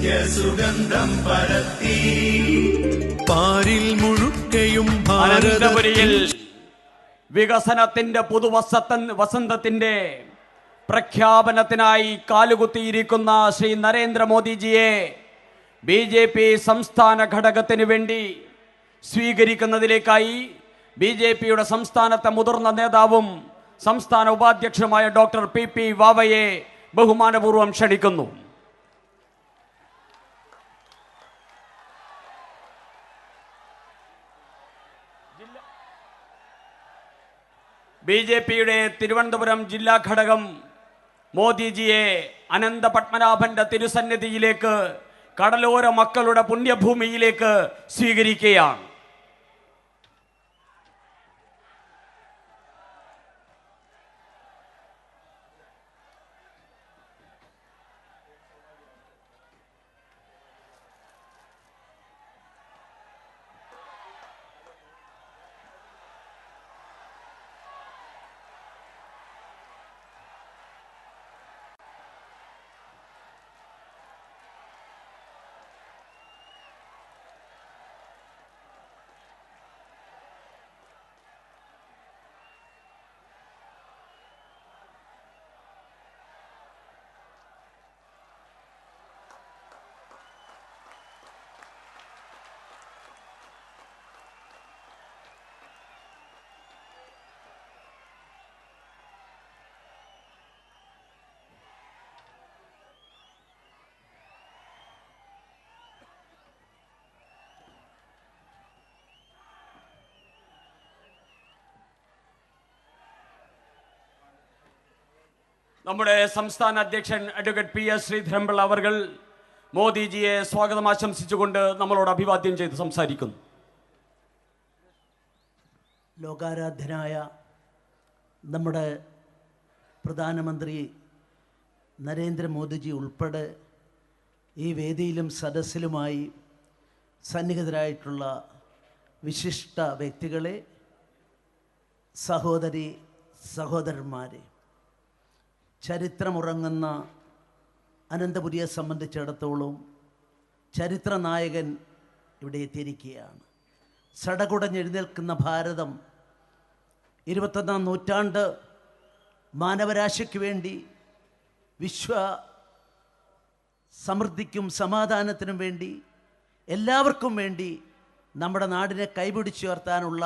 നിത്യസുഗന്ധം പരത്തി പാരിൽ മുഴുക്കയും അനന്തപുരിയിൽ വികസനത്തിന്റെ വസന്തത്തിന്റെ പ്രഖ്യാപനത്തിനായി കാലുകുത്തിയിരിക്കുന്ന ശ്രീ നരേന്ദ്രമോദിജിയെ BJP സംസ്ഥാന ഘടകത്തിന് വേണ്ടി സ്വീകരിക്കുന്നതിലേക്കായി BJPയുടെ സംസ്ഥാനത്തെ മുതിർന്ന നേതാവും സംസ്ഥാന ഉപാധ്യക്ഷനുമായ ഡോക്ടർ PP വാവയെ ബഹുമാനപൂർവ്വം ക്ഷണിക്കുന്നു. BJPയുടെ തിരുവനന്തപുരം ജില്ലാ ഘടകം മോദിജിയെ അനന്തപത്മനാഭന്റെ തിരുസന്നിധിയിലേക്ക്, കടലോര മക്കളുടെ പുണ്യഭൂമിയിലേക്ക് സ്വീകരിക്കുകയാണ്. നമ്മുടെ സംസ്ഥാന അധ്യക്ഷൻ അഡ്വക്കേറ്റ് PS ശ്രീധരൻപിള്ള അവർകൾ മോദിജിയെ സ്വാഗതം ആശംസിച്ചുകൊണ്ട് നമ്മളോട് അഭിവാദ്യം ചെയ്ത് സംസാരിക്കുന്നു. ലോകാരാധ്യനായ നമ്മുടെ പ്രധാനമന്ത്രി നരേന്ദ്രമോദിജി ഉൾപ്പെടെ ഈ വേദിയിലും സദസ്സിലുമായി സന്നിഹിതരായിട്ടുള്ള വിശിഷ്ട വ്യക്തികളെ, സഹോദരി സഹോദരന്മാരെ, ചരിത്രമുറങ്ങുന്ന അനന്തപുരിയെ സംബന്ധിച്ചിടത്തോളം ചരിത്ര നായകൻ ഇവിടെ എത്തിയിരിക്കുകയാണ്. സടകുടഞ്ഞെഴുന്നേൽക്കുന്ന ഭാരതം 21ാം നൂറ്റാണ്ട് മാനവരാശിക്ക് വേണ്ടി, വിശ്വ സമൃദ്ധിക്കും സമാധാനത്തിനും വേണ്ടി, എല്ലാവർക്കും വേണ്ടി നമ്മുടെ നാടിനെ കൈപിടിച്ചുയർത്താനുള്ള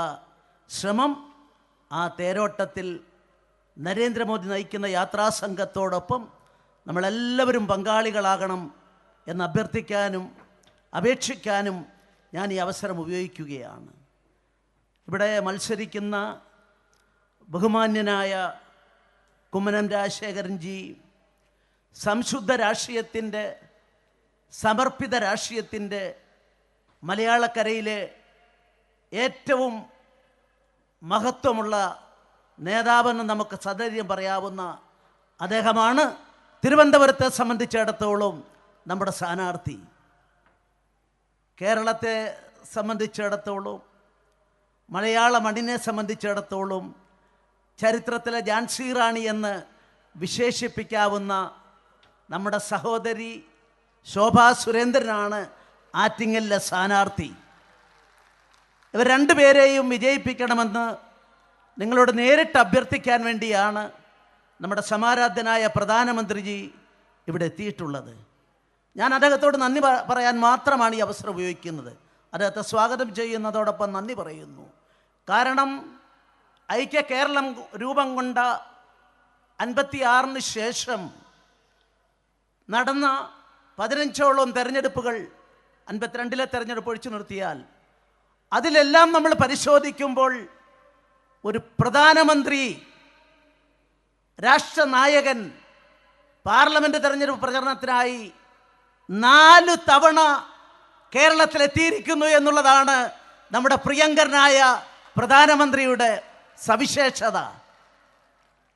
ശ്രമം, ആ തേരോട്ടത്തിൽ നരേന്ദ്രമോദി നയിക്കുന്ന യാത്രാസംഘത്തോടൊപ്പം നമ്മളെല്ലാവരും പങ്കാളികളാകണം എന്ന് അഭ്യർത്ഥിക്കാനും അപേക്ഷിക്കാനും ഞാൻ ഈ അവസരം ഉപയോഗിക്കുകയാണ്. ഇവിടെ മത്സരിക്കുന്ന ബഹുമാന്യനായ കുമ്മനം രാജശേഖരൻജി സംശുദ്ധ രാഷ്ട്രീയത്തിൻ്റെ, സമർപ്പിത രാഷ്ട്രീയത്തിൻ്റെ മലയാളക്കരയിലെ ഏറ്റവും മഹത്വമുള്ള നേതാവെന്ന് നമുക്ക് സധൈര്യം പറയാവുന്ന അദ്ദേഹമാണ് തിരുവനന്തപുരത്തെ സംബന്ധിച്ചിടത്തോളം നമ്മുടെ സ്ഥാനാർത്ഥി. കേരളത്തെ സംബന്ധിച്ചിടത്തോളം, മലയാള മണ്ണിനെ സംബന്ധിച്ചിടത്തോളം ചരിത്രത്തിലെ ഝാൻസി റാണി എന്ന് വിശേഷിപ്പിക്കാവുന്ന നമ്മുടെ സഹോദരി ശോഭാ സുരേന്ദ്രനാണ് ആറ്റിങ്ങലിലെ സ്ഥാനാർത്ഥി. ഇവർ രണ്ടുപേരെയും വിജയിപ്പിക്കണമെന്ന് നിങ്ങളോട് നേരിട്ട് അഭ്യർത്ഥിക്കാൻ വേണ്ടിയാണ് നമ്മുടെ സമാരാധ്യനായ പ്രധാനമന്ത്രിജി ഇവിടെ എത്തിയിട്ടുള്ളത്. ഞാൻ അദ്ദേഹത്തോട് നന്ദി പറയാൻ മാത്രമാണ് ഈ അവസരം ഉപയോഗിക്കുന്നത്. അദ്ദേഹത്തെ സ്വാഗതം ചെയ്യുന്നതോടൊപ്പം നന്ദി പറയുന്നു. കാരണം ഐക്യ കേരളം രൂപം കൊണ്ട 56-ന് ശേഷം നടന്ന 15ഓളം തെരഞ്ഞെടുപ്പുകൾ, 52-ലെ തെരഞ്ഞെടുപ്പ് ഒഴിച്ചു നിർത്തിയാൽ, അതിലെല്ലാം നമ്മൾ പരിശോധിക്കുമ്പോൾ ഒരു പ്രധാനമന്ത്രി, രാഷ്ട്രനായകൻ പാർലമെൻറ്റ് തെരഞ്ഞെടുപ്പ് പ്രചരണത്തിനായി 4 തവണ കേരളത്തിലെത്തിയിരിക്കുന്നു എന്നുള്ളതാണ് നമ്മുടെ പ്രിയങ്കരനായ പ്രധാനമന്ത്രിയുടെ സവിശേഷത.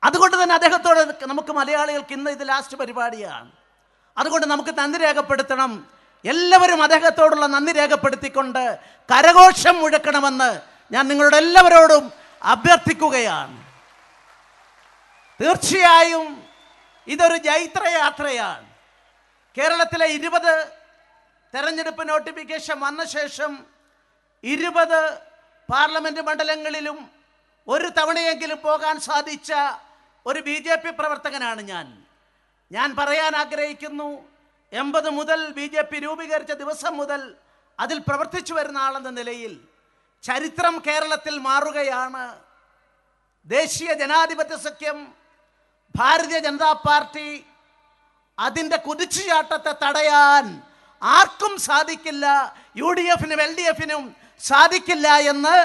അതുകൊണ്ട് തന്നെ അദ്ദേഹത്തോട് നമുക്ക് മലയാളികൾക്ക് ഇന്ന് ഇത് ലാസ്റ്റ് പരിപാടിയാണ്. അതുകൊണ്ട് നമുക്ക് നന്ദി രേഖപ്പെടുത്തണം. എല്ലാവരും അദ്ദേഹത്തോടുള്ള നന്ദി രേഖപ്പെടുത്തിക്കൊണ്ട് കരഘോഷം മുഴക്കണമെന്ന് ഞാൻ നിങ്ങളുടെ എല്ലാവരോടും അഭ്യർത്ഥിക്കുകയാണ്. തീർച്ചയായും ഇതൊരു ജൈത്രയാത്രയാണ്. കേരളത്തിലെ 20 തെരഞ്ഞെടുപ്പ് നോട്ടിഫിക്കേഷൻ വന്ന ശേഷം 20 പാർലമെന്റ് മണ്ഡലങ്ങളിലും ഒരു തവണയെങ്കിലും പോകാൻ സാധിച്ച ഒരു BJP പ്രവർത്തകനാണ് ഞാൻ പറയാൻ ആഗ്രഹിക്കുന്നു. 80 മുതൽ BJP രൂപീകരിച്ച ദിവസം മുതൽ അതിൽ പ്രവർത്തിച്ചു വരുന്ന ആളെന്ന നിലയിൽ ചരിത്രം കേരളത്തിൽ മാറുകയാണ്. ദേശീയ ജനാധിപത്യ സഖ്യം, ഭാരതീയ ജനതാ പാർട്ടി, അതിൻ്റെ കുതിച്ചുചാട്ടത്തെ തടയാൻ ആർക്കും സാധിക്കില്ല. UDF-നും LDF-നും സാധിക്കില്ല എന്ന്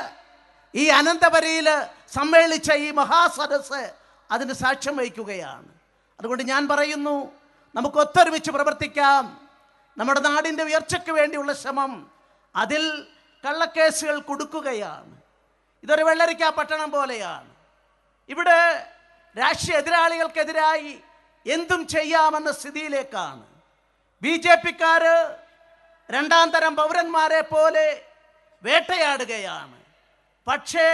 ഈ അനന്തപുരിയിൽ സമ്മേളിച്ച ഈ മഹാസദസ്സ് അതിന് സാക്ഷ്യം വഹിക്കുകയാണ്. അതുകൊണ്ട് ഞാൻ പറയുന്നു, നമുക്ക് ഒത്തൊരുമിച്ച് പ്രവർത്തിക്കാം. നമ്മുടെ നാടിൻ്റെ ഉയർച്ചയ്ക്ക് വേണ്ടിയുള്ള ശ്രമം അതിൽ കള്ളക്കേസുകൾ കൊടുക്കുകയാണ്. ഇതൊരു വെള്ളരിക്ക പട്ടണം പോലെയാണ്. ഇവിടെ രാഷ്ട്രീയ എതിരാളികൾക്കെതിരായി എന്തും ചെയ്യാമെന്ന സ്ഥിതിയിലേക്കാണ്. BJP-ക്കാർ രണ്ടാം തരം പൗരന്മാരെ പോലെ വേട്ടയാടുകയാണ്. പക്ഷേ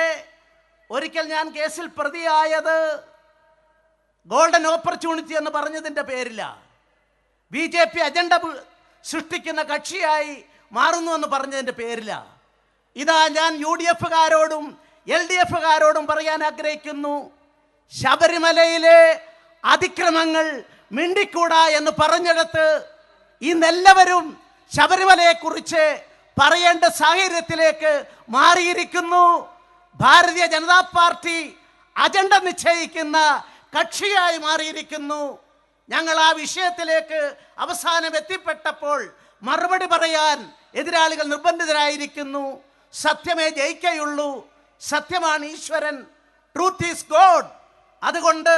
ഒരിക്കൽ ഞാൻ കേസിൽ പ്രതിയായത് ഗോൾഡൻ ഓപ്പർച്യൂണിറ്റി എന്ന് പറഞ്ഞതിൻ്റെ പേരില്ല. BJP അജണ്ട സൃഷ്ടിക്കുന്ന കക്ഷിയായി മാറുന്നു എന്ന് പറഞ്ഞതിൻ്റെ പേരില്ല. ഇതാ ഞാൻ UDF-കാരോടും LDF-കാരോടും പറയാൻ ആഗ്രഹിക്കുന്നു, ശബരിമലയിലെ അതിക്രമങ്ങൾ മിണ്ടിക്കൂടാ എന്ന് പറഞ്ഞെടുത്ത് ഇന്നെല്ലാവരും ശബരിമലയെക്കുറിച്ച് പറയേണ്ട സാഹചര്യത്തിലേക്ക് മാറിയിരിക്കുന്നു. ഭാരതീയ ജനതാ പാർട്ടി അജണ്ട നിശ്ചയിക്കുന്ന കക്ഷിയായി മാറിയിരിക്കുന്നു. ഞങ്ങൾ ആ വിഷയത്തിലേക്ക് അവസാനം എത്തിപ്പെട്ടപ്പോൾ മറുപടി പറയാൻ എതിരാളികൾ നിർബന്ധിതരായിരിക്കുന്നു. സത്യമേ ജയിക്കുകയുള്ളൂ, സത്യമാണ് ഈശ്വരൻ, ട്രൂത്ത് ഈസ് ഗോഡ്. അതുകൊണ്ട്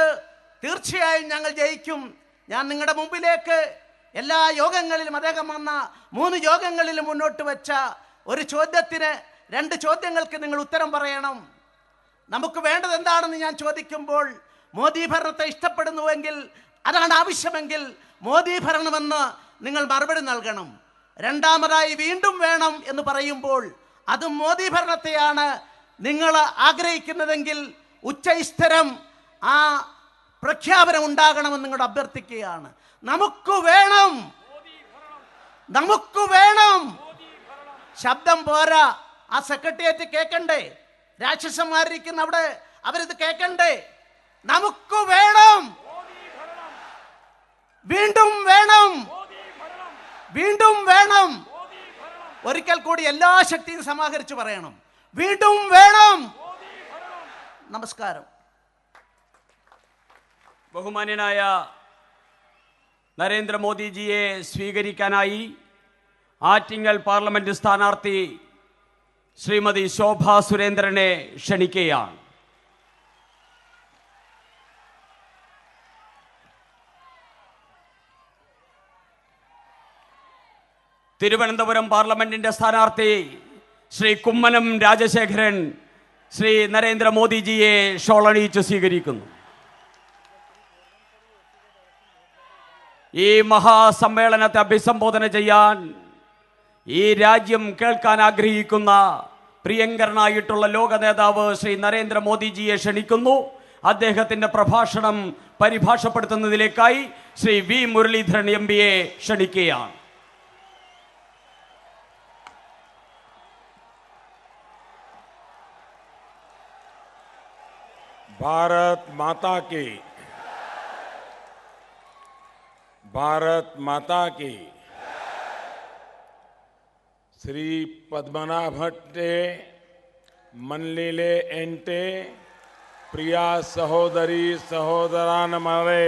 തീർച്ചയായും ഞങ്ങൾ ജയിക്കും. ഞാൻ നിങ്ങളുടെ മുമ്പിലേക്ക് എല്ലാ യോഗങ്ങളിലും അദ്ദേഹം വന്ന 3 യോഗങ്ങളിലും മുന്നോട്ട് വെച്ച ഒരു ചോദ്യത്തിന് 2 ചോദ്യങ്ങൾക്ക് നിങ്ങൾ ഉത്തരം പറയണം. നമുക്ക് വേണ്ടത് എന്താണെന്ന് ഞാൻ ചോദിക്കുമ്പോൾ, മോദി ഭരണത്തെ ഇഷ്ടപ്പെടുന്നുവെങ്കിൽ, അതാണ് ആവശ്യമെങ്കിൽ മോദി ഭരണമെന്ന് നിങ്ങൾ മറുപടി നൽകണം. രണ്ടാമതായി വീണ്ടും വേണം എന്ന് പറയുമ്പോൾ അതും മോദി ഭരണത്തെയാണ് നിങ്ങൾ ആഗ്രഹിക്കുന്നതെങ്കിൽ ഉച്ചസ്ഥിരം ആ പ്രഖ്യാപനം ഉണ്ടാകണമെന്ന് നിങ്ങളോട് അഭ്യർത്ഥിക്കുകയാണ്. നമുക്ക് വേണം, നമുക്ക് വേണം. ശബ്ദം പോരാ, ആ സെക്രട്ടേറിയറ്റ് കേൾക്കണ്ടേ? രാക്ഷസന്മാരിരിക്കുന്ന അവിടെ അവരിത് കേൾക്കണ്ടേ? നമുക്ക് വേണം, വീണ്ടും വേണം, വീണ്ടും വേണം. ഒരിക്കൽ കൂടി എല്ലാ ശക്തിയും സമാഹരിച്ച് പറയണം, വീണ്ടും വേണം. നമസ്കാരം. ബഹുമാന്യനായ നരേന്ദ്രമോദിജിയെ സ്വീകരിക്കാനായി ആറ്റിങ്ങൽ പാർലമെന്റ് സ്ഥാനാർത്ഥി ശ്രീമതി ശോഭ സുരേന്ദ്രനെ ക്ഷണിക്കുകയാണ്. തിരുവനന്തപുരം പാർലമെന്റിന്റെ സ്ഥാനാർത്ഥി ശ്രീ കുമ്മനം രാജശേഖരൻ ശ്രീ നരേന്ദ്രമോദിജിയെ ഷോളണിയിച്ച് സ്വീകരിക്കുന്നു. ഈ മഹാസമ്മേളനത്തെ അഭിസംബോധന ചെയ്യാൻ ഈ രാജ്യം കേൾക്കാൻ ആഗ്രഹിക്കുന്ന പ്രിയങ്കരനായിട്ടുള്ള ലോക നേതാവ് ശ്രീ നരേന്ദ്രമോദിജിയെ ക്ഷണിക്കുന്നു. അദ്ദേഹത്തിന്റെ പ്രഭാഷണം പരിഭാഷപ്പെടുത്തുന്നതിലേക്കായി ശ്രീ വി മുരളീധരൻ MPയെ ക്ഷണിക്കുകയാണ്. भारत माता की, भारत माता की. श्री पद्मनाभट्टे मनलिले एंटे प्रिया सहोदरी सहोदरान मरे.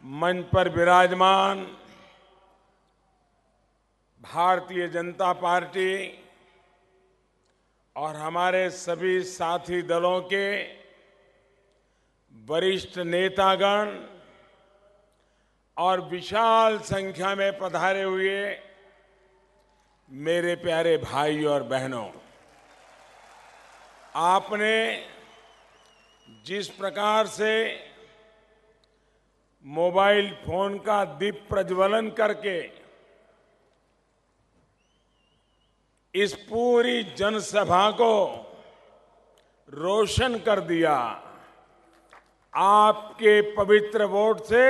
मंच पर विराजमान भारतीय जनता पार्टी और हमारे सभी साथी दलों के वरिष्ठ नेतागण और विशाल संख्या में पधारे हुए मेरे प्यारे भाई और बहनों, आपने जिस प्रकार से मोबाइल फोन का दीप प्रज्वलन करके इस पूरी जनसभा को रोशन कर दिया, आपके पवित्र वोट से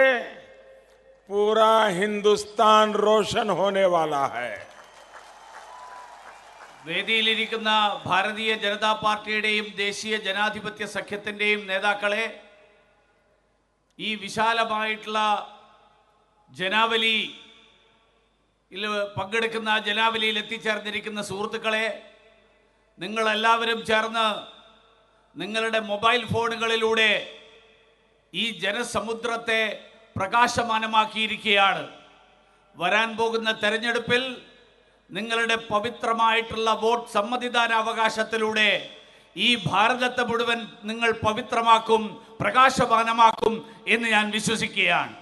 पूरा हिंदुस्तान रोशन होने वाला है। വേദിയിലിരിക്കുന്ന ഭാരതീയ ജനതാ പാർട്ടിയുടെയും ദേശീയ ജനാധിപത്യ സഖ്യത്തിന്റെയും നേതാക്കളെ, ഈ വിശാലമായിട്ടുള്ള ജനാവലിയിൽ പങ്കെടുക്കുന്ന ജനാവലിയിൽ എത്തിച്ചേർന്നിരിക്കുന്ന സുഹൃത്തുക്കളെ, നിങ്ങളെല്ലാവരും ചേർന്ന് നിങ്ങളുടെ മൊബൈൽ ഫോണുകളിലൂടെ ഈ ജനസമുദ്രത്തെ പ്രകാശമാനമാക്കിയിരിക്കുകയാണ്. വരാൻ പോകുന്ന തെരഞ്ഞെടുപ്പിൽ നിങ്ങളുടെ പവിത്രമായിട്ടുള്ള വോട്ട് സമ്മതിദാനാവകാശത്തിലൂടെ ഈ ഭാരതത്തെ മുഴുവൻ നിങ്ങൾ പവിത്രമാക്കും, പ്രകാശമാനമാക്കും എന്ന് ഞാൻ വിശ്വസിക്കുകയാണ്.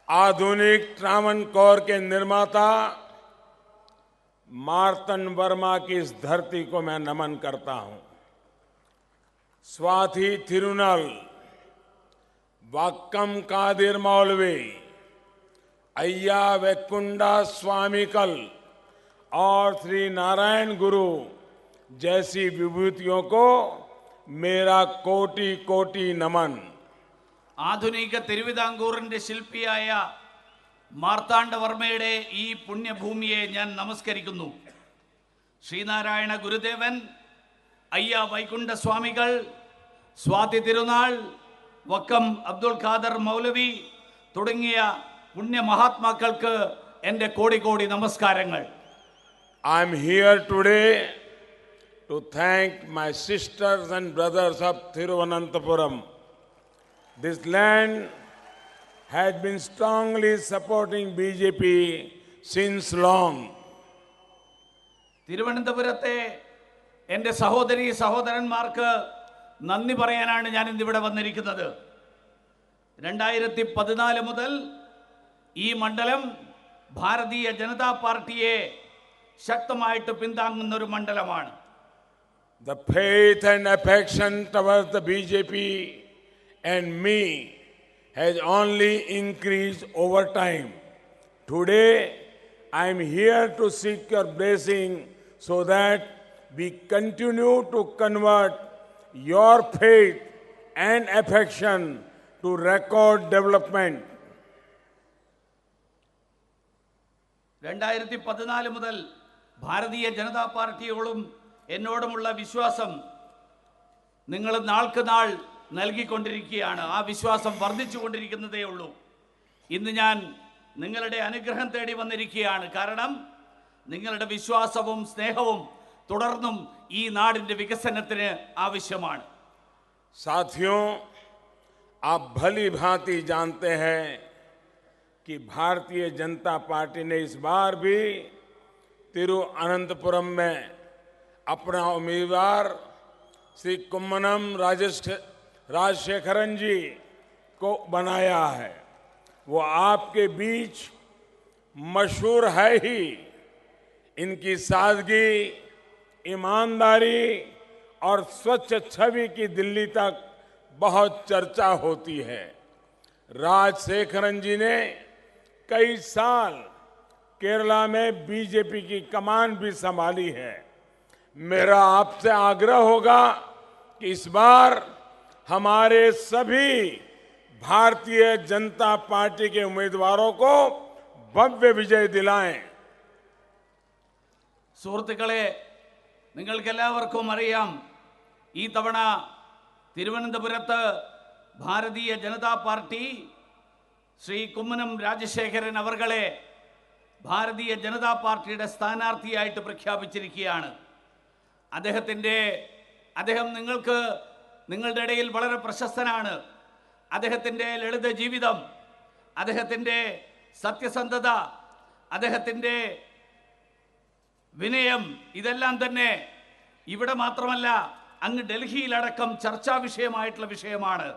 आधुनिक ट्रावनकोर के निर्माता मार्तन वर्मा की इस धरती को मैं नमन करता हूं। स्वाति थिरुनल, वाक्कम कादिर मौलवी, अय्या वेकुंडा स्वामीकल और श्री नारायण गुरु जैसी विभूतियों को मेरा कोटि कोटि नमन। ആധുനിക തിരുവിതാംകൂറിന്റെ ശില്പിയായ മാർത്താണ്ഡവർമ്മയുടെ ഈ പുണ്യഭൂമിയെ ഞാൻ നമസ്കരിക്കുന്നു. ശ്രീനാരായണ ഗുരുദേവൻ, അയ്യ വൈകുണ്ഠ സ്വാമികൾ, സ്വാതി തിരുനാൾ, വക്കം അബ്ദുൽ ഖാദർ മൗലവി തുടങ്ങിയ പുണ്യ മഹാത്മാക്കൾക്ക് എൻ്റെ കോടി കോടി നമസ്കാരങ്ങൾ. I am here today to thank my sisters and brothers of Thiruvananthapuram. This land has been strongly supporting BJP since long. തിരുവനന്തപുരത്തെ എൻ്റെ സഹോദരി സഹോദരന്മാർക്ക് നന്ദി പറയാനാണ് ഞാൻ ഇന്നിവിടെ വന്നിരിക്കുന്നത്. 2014 മുതൽ ഈ മണ്ഡലം ഭാരതീയ ജനതാ പാർട്ടിയെ ശക്തമായിട്ട് പിന്താങ്ങുന്ന ഒരു മണ്ഡലമാണ്. The faith and affection towards the BJP and me has only increased over time. Today, I am here to seek your blessing so that we continue to convert your faith and affection to record development. 2014 മുതൽ ഭാരതീയ ജനതാ പാർട്ടിയോടും എന്നോടുമുള്ള വിശ്വാസം നിങ്ങൾ നാൾക്ക് നാൾ നൽകിക്കൊണ്ടിരിക്കുകയാണ്. ആ വിശ്വാസം വർദ്ധിച്ചുകൊണ്ടിരിക്കുന്നതേ ഉള്ളൂ. ഇന്ന് ഞാൻ നിങ്ങളുടെ അനുഗ്രഹം തേടി വന്നിരിക്കുകയാണ്. കാരണം നിങ്ങളുടെ വിശ്വാസവും സ്നേഹവും തുടർന്നും ഈ നാടിൻ്റെ വികസനത്തിന് ആവശ്യമാണ്. साथियों, आप भली भांति जानते हैं कि भारतीय जनता पार्टी ने इस बार भी तिरुअनंतपुरम में अपना उम्मीदवार श्री कुम्मनम राजशेखरन जी को बनाया है। वो आपके बीच मशहूर है ही। इनकी सादगी, ईमानदारी और स्वच्छ छवि की दिल्ली तक बहुत चर्चा होती है। राजशेखरन जी ने कई साल केरला में बीजेपी की कमान भी संभाली है। मेरा आपसे आग्रह होगा कि इस बार हमारे सभी भारतीय जनता पार्टी के उम्मीदवारों को भव्य विजय दिलाएं। സുഹൃത്തുക്കളെ, നിങ്ങൾക്കെല്ലാവർക്കും അറിയാം, ഈ തവണ തിരുവനന്തപുരത്ത് ഭാരതീയ ജനതാ പാർട്ടി ശ്രീ കുമ്മനം രാജശേഖരൻ അവർകളെ ഭാരതീയ ജനതാ പാർട്ടിയുടെ സ്ഥാനാർത്ഥിയായിട്ട് പ്രഖ്യാപിച്ചിരിക്കുകയാണ്. അദ്ദേഹം നിങ്ങളുടെ ഇടയിൽ വളരെ പ്രശസ്തനാണ്. അദ്ദേഹത്തിൻ്റെ ലളിത ജീവിതം, അദ്ദേഹത്തിൻ്റെ സത്യസന്ധത, അദ്ദേഹത്തിൻ്റെ വിനയം, ഇതെല്ലാം തന്നെ ഇവിടെ മാത്രമല്ല അങ്ങ് ഡൽഹിയിലടക്കം ചർച്ചാ വിഷയമായിട്ടുള്ള വിഷയമാണ്.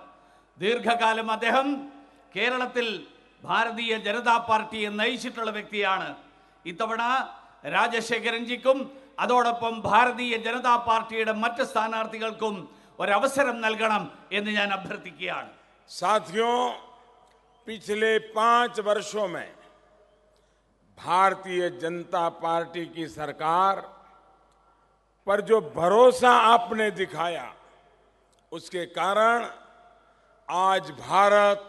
ദീർഘകാലം അദ്ദേഹം കേരളത്തിൽ ഭാരതീയ ജനതാ പാർട്ടിയെ നയിച്ചിട്ടുള്ള വ്യക്തിയാണ്. ഇത്തവണ രാജശേഖരൻജിക്കും അതോടൊപ്പം ഭാരതീയ ജനതാ പാർട്ടിയുടെ മറ്റ് സ്ഥാനാർത്ഥികൾക്കും ഒരവസരം നൽകണം എന്ന് ഞാൻ അഭ്യർത്ഥിക്കുകയാണ്. साथियों, पिछले 5 वर्षों में भारतीय जनता पार्टी की सरकार पर जो भरोसा आपने दिखाया, उसके कारण आज भारत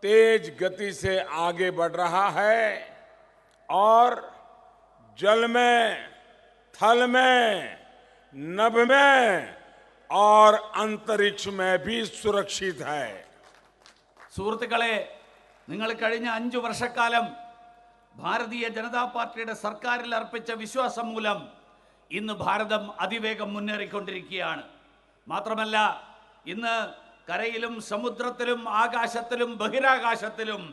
तेज गति से आगे बढ़ रहा है और जल में, थल में, नभ में और अंतरिक्ष में भी सुरक्षित है। സുഹൃത്തുക്കളെ, നിങ്ങൾ കഴിഞ്ഞ 5 വർഷക്കാലം ഭാരതീയ ജനതാ പാർട്ടിയുടെ സർക്കാരിൽ അർപ്പിച്ച വിശ്വാസം മൂലം ഇന്ന് ഭാരതം അതിവേഗം മുന്നേറിക്കൊണ്ടിരിക്കുകയാണ്. മാത്രമല്ല, ഇന്ന് കരയിലും സമുദ്രത്തിലും ആകാശത്തിലും ബഹിരാകാശത്തിലും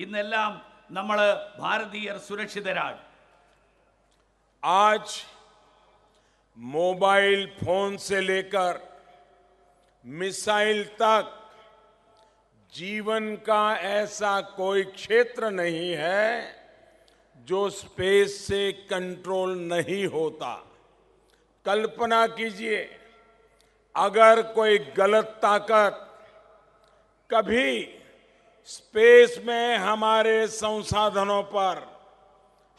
ഇന്നെല്ലാം നമ്മൾ ഭാരതീയർ സുരക്ഷിതരാണ്. आज मोबाइल फोन से लेकर मिसाइल तक जीवन का ऐसा कोई क्षेत्र नहीं है जो स्पेस से कंट्रोल नहीं होता। कल्पना कीजिए, अगर कोई गलत ताकत कभी स्पेस में हमारे संसाधनों पर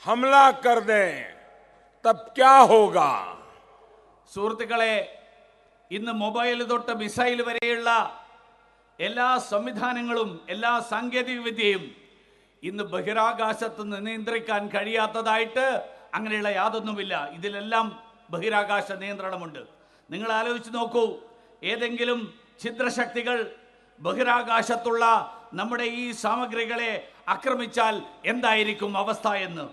हमला कर दे तब क्या होगा? സുഹൃത്തുക്കളെ, ഇന്ന് മൊബൈൽ തൊട്ട് മിസൈൽ വരെയുള്ള എല്ലാ സംവിധാനങ്ങളും എല്ലാ സാങ്കേതിക വിദ്യയും ഇന്ന് ബഹിരാകാശത്ത് നിയന്ത്രിക്കാൻ കഴിയാത്തതായിട്ട് അങ്ങനെയുള്ള യാതൊന്നുമില്ല. ഇതിലെല്ലാം ബഹിരാകാശ നിയന്ത്രണമുണ്ട്. നിങ്ങൾ ആലോചിച്ച് നോക്കൂ, ഏതെങ്കിലും ഛിദ്രശക്തികൾ ബഹിരാകാശത്തുള്ള നമ്മുടെ ഈ സാമഗ്രികളെ ആക്രമിച്ചാൽ എന്തായിരിക്കും അവസ്ഥ എന്ന്.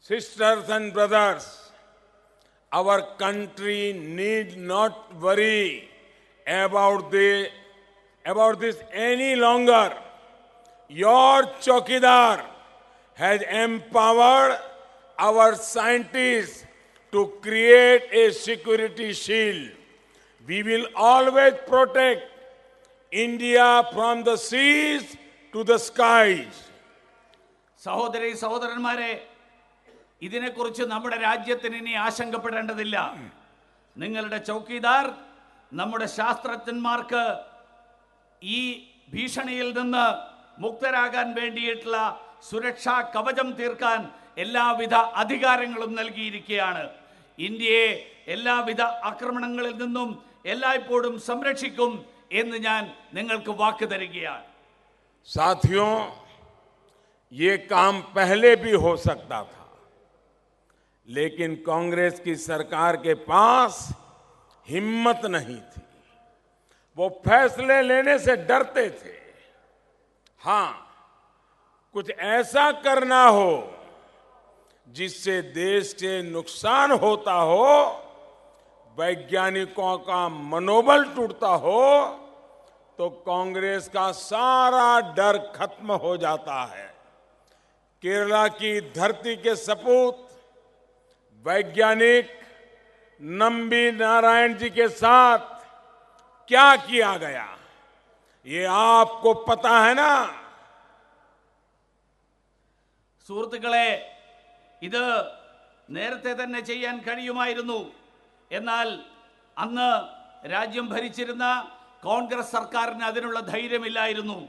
Sisters and brothers, our country need not worry about this any longer. Your Chowkidar has empowered our scientists to create a security shield. We will always protect India from the seas to the skies. സഹോദരി സഹോദരന്മാരെ, ഇതിനെക്കുറിച്ച് നമ്മുടെ രാജ്യത്തിന് ഇനി ആശങ്കപ്പെടേണ്ടതില്ല. നിങ്ങളുടെ ചൗക്കീദാർ നമ്മുടെ ശാസ്ത്രജ്ഞന്മാർക്ക് ഈ ഭീഷണിയിൽ നിന്ന് മുക്തരാകാൻ വേണ്ടിയിട്ടുള്ള സുരക്ഷാ കവചം തീർക്കാൻ എല്ലാവിധ അധികാരങ്ങളും നൽകിയിരിക്കുകയാണ്. ഇന്ത്യയെ എല്ലാവിധ ആക്രമണങ്ങളിൽ നിന്നും എല്ലായ്പ്പോഴും സംരക്ഷിക്കും എന്ന് ഞാൻ നിങ്ങൾക്ക് വാക്ക് തരികയാണ്. साथियों, ये काम पहले भी हो सकता था, लेकिन कांग्रेस की सरकार के पास हिम्मत नहीं थी। वो फैसले लेने से डरते थे। हां, कुछ ऐसा करना हो जिससे देश के नुकसान होता हो, वैज्ञानिकों का मनोबल टूटता हो, तो कांग्रेस का सारा डर खत्म हो जाता है। केरला की धरती के सपूत वैज्ञानिक नंबी नारायण जी के साथ क्या किया गया, ये आपको पता है ना? സുഹൃത്തുക്കളെ, ഇത് നേരത്തെ തന്നെ ചെയ്യാൻ കഴിയുമായിരുന്നു. എന്നാൽ അന്ന് രാജ്യം ഭരിച്ചിരുന്ന കോൺഗ്രസ് സർക്കാരിന് അതിനുള്ള ധൈര്യമില്ലായിരുന്നു.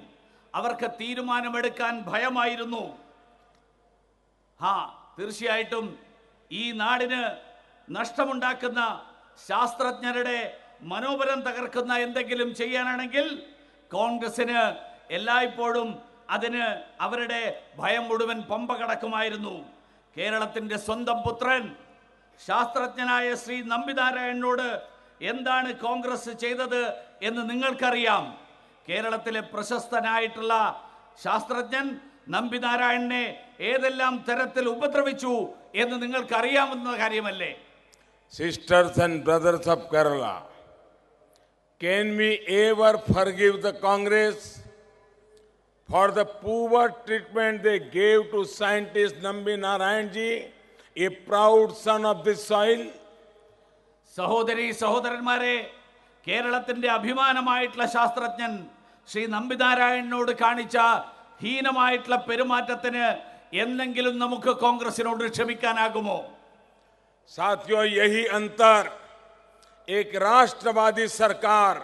അവർക്ക് തീരുമാനമെടുക്കാൻ ഭയമായിരുന്നു. തീർച്ചയായിട്ടും ഈ നാടിന് നഷ്ടമുണ്ടാക്കുന്ന, ശാസ്ത്രജ്ഞരുടെ മനോബലം തകർക്കുന്ന എന്തെങ്കിലും ചെയ്യാനാണെങ്കിൽ കോൺഗ്രസിന് എല്ലായ്പ്പോഴും അതിന് അവരുടെ ഭയം മുഴുവൻ പമ്പ കടക്കുമായിരുന്നു. കേരളത്തിന്റെ സ്വന്തം പുത്രൻ ശാസ്ത്രജ്ഞനായ ശ്രീ നമ്പിനാരായണനോട് എന്താണ് കോൺഗ്രസ് ചെയ്തത് എന്ന് നിങ്ങൾക്കറിയാം. കേരളത്തിലെ പ്രശസ്തനായിട്ടുള്ള ശാസ്ത്രജ്ഞൻ നമ്പിനാരായണനെ ഏതെല്ലാം തരത്തിൽ ഉപദ്രവിച്ചു എന്ന് നിങ്ങൾക്ക് അറിയാവുന്ന കാര്യമല്ലേ? Sisters and brothers of Kerala, can we ever forgive the Congress for the poor treatment they gave to scientist Nambi Narayan ji, a proud son of this soil? സഹോദരി സഹോദരന്മാരെ, കേരളത്തിന്റെ അഭിമാനമായിട്ടുള്ള ശാസ്ത്രജ്ഞൻ ശ്രീ നമ്പിനാരായണനോട് കാണിച്ച ഹീനമായിട്ടുള്ള പെരുമാറ്റത്തിന് എന്തെങ്കിലും നമുക്ക് കോൺഗ്രസിനോട് ക്ഷമിക്കാനാകുമോ? साथियों, यही अंतर एक राष्ट्रवादी सरकार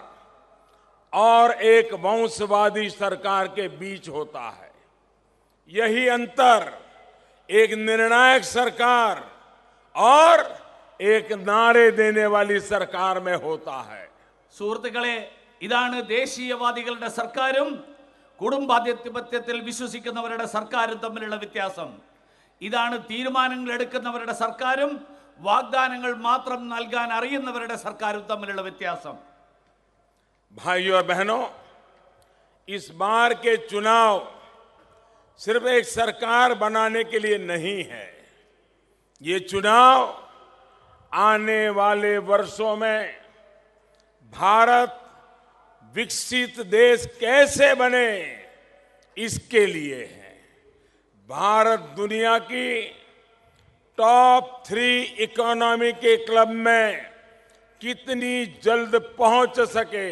और एक वंशवादी सरकार के बीच होता है। यही अंतर एक निर्णायक सरकार और एक नारे देने वाली सरकार में होता है। സുഹൃത്തുക്കളെ, ഇതാണ് ദേശീയവാദികളുടെ സർക്കാരും കുടുംബാധിപത്യത്തിൽ വിശ്വസിക്കുന്നവരുടെ സർക്കാരും തമ്മിലുള്ള വ്യത്യാസം. ഇതാണ് തീരുമാനങ്ങൾ എടുക്കുന്നവരുടെ സർക്കാരും വാഗ്ദാനങ്ങൾ മാത്രം നൽകാൻ അറിയുന്നവരുടെ സർക്കാരും തമ്മിലുള്ള വ്യത്യാസം. भाइयों और बहनों, इस बार के चुनाव सिर्फ एक सरकार बनाने के लिए नहीं है. ये चुनाव आने वाले वर्षों में भारत विकसित देश कैसे बने इसके लिए है. भारत दुनिया की टॉप 3 इकोनॉमी के क्लब में कितनी जल्द पहुंच सके,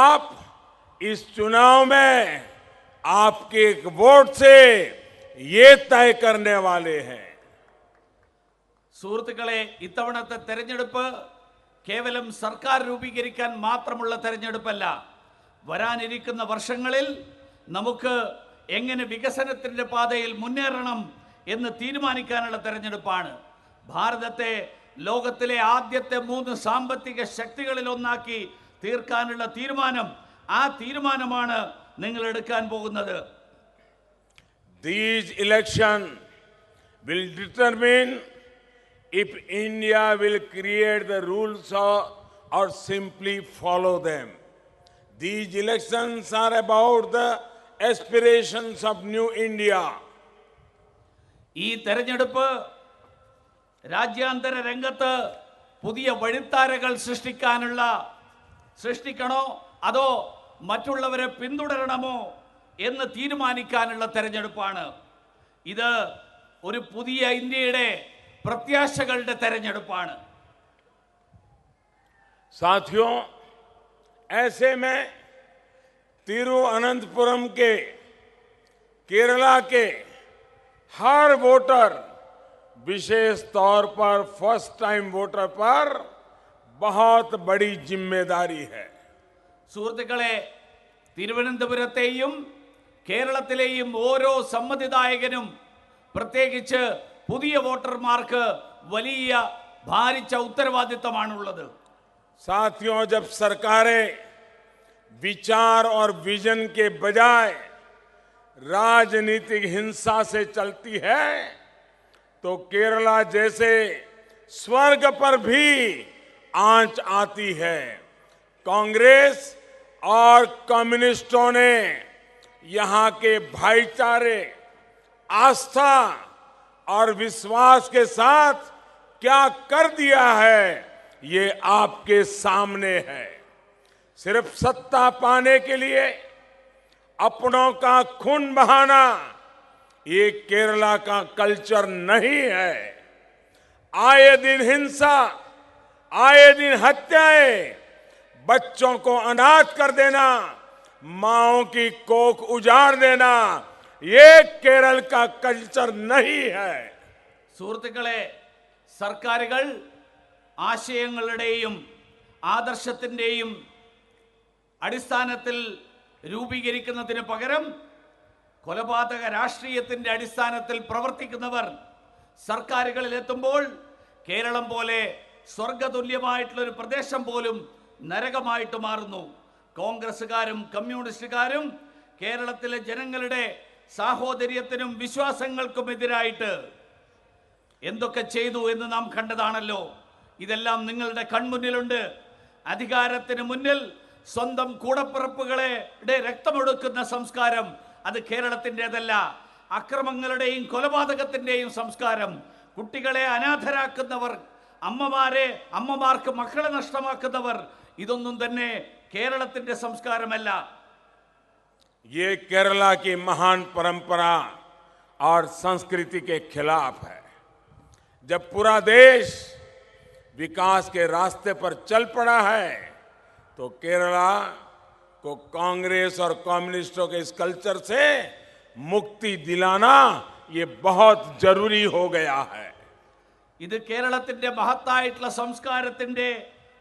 आप इस चुनाव में आपके एक वोट से ये तय करने वाले हैं. സുഹൃത്തുക്കളെ, ഇത്തവണത്തെ തെരഞ്ഞെടുപ്പ് കേവലം സർക്കാർ രൂപീകരിക്കാൻ മാത്രമുള്ള തെരഞ്ഞെടുപ്പല്ല. വരാനിരിക്കുന്ന വർഷങ്ങളിൽ നമുക്ക് എങ്ങനെ വികസനത്തിന്റെ പാതയിൽ മുന്നേറണം എന്ന് തീരുമാനിക്കാനുള്ള തെരഞ്ഞെടുപ്പാണ്. ഭാരതത്തെ ലോകത്തിലെ ആദ്യത്തെ 3 സാമ്പത്തിക ശക്തികളിൽ ഒന്നാക്കി തീർക്കാനുള്ള തീരുമാനം, ആ തീരുമാനമാണ് നിങ്ങൾ എടുക്കാൻ പോകുന്നത്. These elections will determine if India will create the rules or simply follow them. These elections are about the aspirations of new India. ഈ തെരഞ്ഞെടുപ്പ് രാജ്യാന്തര രംഗത്ത് പുതിയ വഴിത്താരകൾ സൃഷ്ടിക്കണോ അതോ മറ്റുള്ളവരെ പിന്തുടരണമോ എന്ന് തീരുമാനിക്കാനുള്ള തെരഞ്ഞെടുപ്പാണ്. ഇത് ഒരു പുതിയ ഇന്ത്യയുടെ പ്രത്യാശകളുടെ തെരഞ്ഞെടുപ്പാണ്. साथियों, ऐसे में तिरुवनंतपुरम के, केरला के हर वोटर, विशेष तौर पर फर्स्ट टाइम वोटर पर बहुत बड़ी जिम्मेदारी है. സുഹൃത്തുക്കളെ, തിരുവനന്തപുരത്തെയും കേരളത്തിലെയും ഓരോ സമ്മതിദായകനും, പ്രത്യേകിച്ച് പുതിയ വോട്ടർമാർക്ക് വലിയ ഭാരിച്ച ഉത്തരവാദിത്തമാണുള്ളത്. साथियों, जब सरकारें विचार और विजन के बजाय राजनीतिक हिंसा से चलती है तो केरला जैसे स्वर्ग पर भी आंच आती है. कांग्रेस और कम्युनिस्टों ने यहां के भाईचारे, आस्था और विश्वास के साथ क्या कर दिया है, ये आपके सामने है. सिर्फ सत्ता पाने के लिए अपनों का खून बहाना ये केरला का कल्चर नहीं है. आए दिन हिंसा, आए दिन हत्याएं, बच्चों को अनाथ कर देना, माओं की कोख उजाड़ देना, ये केरल का कल्चर नहीं है. സുഹൃത്തുക്കളെ, സർക്കാരുകൾ ആശയങ്ങളുടെയും ആദർശത്തിൻ്റെയും അടിസ്ഥാനത്തിൽ രൂപീകരിക്കുന്നതിന് പകരം കൊലപാതക രാഷ്ട്രീയത്തിൻ്റെ അടിസ്ഥാനത്തിൽ പ്രവർത്തിക്കുന്നവർ സർക്കാരുകളിൽ എത്തുമ്പോൾ കേരളം പോലെ സ്വർഗതുല്യമായിട്ടുള്ളൊരു പ്രദേശം പോലും നരകമായിട്ട് മാറുന്നു. കോൺഗ്രസ്സുകാരും കമ്മ്യൂണിസ്റ്റുകാരും കേരളത്തിലെ ജനങ്ങളുടെ സാഹോദര്യത്തിനും വിശ്വാസങ്ങൾക്കും എതിരായിട്ട് എന്തൊക്കെ ചെയ്തു എന്ന് നാം കണ്ടതാണല്ലോ. ഇതെല്ലാം നിങ്ങളുടെ കൺമുന്നിലുണ്ട്. അധികാരത്തിന് മുന്നിൽ സ്വന്തം കൂടപ്പിറപ്പുകളെ രക്തമൊടുക്കുന്ന സംസ്കാരം അത് കേരളത്തിൻ്റെതല്ല. അക്രമങ്ങളുടെയും കൊലപാതകത്തിൻ്റെയും സംസ്കാരം, കുട്ടികളെ അനാഥരാക്കുന്നവർ, അമ്മമാർക്ക് മക്കളെ നഷ്ടമാക്കുന്നവർ, ഇതൊന്നും തന്നെ കേരളത്തിന്റെ സംസ്കാരമല്ല. ये केरला की महान परंपरा और संस्कृति के खिलाफ है. जब पूरा देश विकास के रास्ते पर चल पड़ा है तो केरला को कांग्रेस और कम्युनिस्टों के इस कल्चर से मुक्ति दिलाना ये बहुत जरूरी हो गया है. ഇത് കേരളത്തിന്റെ മഹത്തായിട്ടുള്ള സംസ്കാരത്തിന്റെ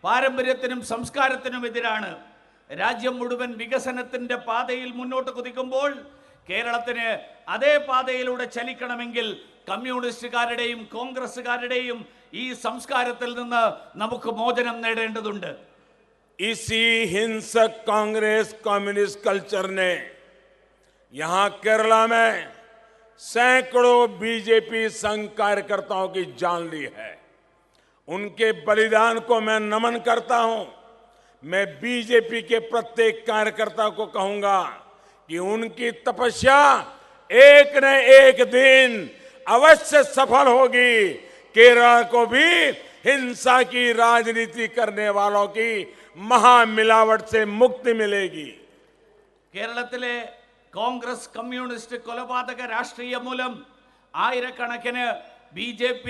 പാരമ്പര്യത്തിനും സംസ്കാരത്തിനും എതിരാണ്. രാജ്യം മുഴുവൻ വികസനത്തിന്റെ പാതയിൽ മുന്നോട്ട് കുതിക്കുമ്പോൾ കേരളത്തിന് അതേ പാതയിലൂടെ ചലിക്കണമെങ്കിൽ കമ്മ്യൂണിസ്റ്റുകാരുടെയും കോൺഗ്രസ്സുകാരുടെയും ഈ സംസ്കാരത്തിൽ നിന്ന് നമുക്ക് മോചനം നേടേണ്ടതുണ്ട്. इसी हिंसक कांग्रेस कम्युनिस्ट कल्चर ने यहां केरला में सैकड़ों बीजेपी संघ कार्यकर्ताओं की जान ली है। उनके बलिदान को मैं नमन करता हूं। मैं बीजेपी के प्रत्येक कार्यकर्ता को कहूंगा कि उनकी तपस्या एक न एक दिन अवश्य सफल होगी। केरल को भी हिंसा की राजनीति करने वालों की महामिलावट से मुक्ति मिलेगी। കേരളത്തിലെ കോൺഗ്രസ് കമ്മ്യൂണിസ്റ്റ് കൊലപാതക രാഷ്ട്രീയം മൂലം ആയിരക്കണക്കിന് BJP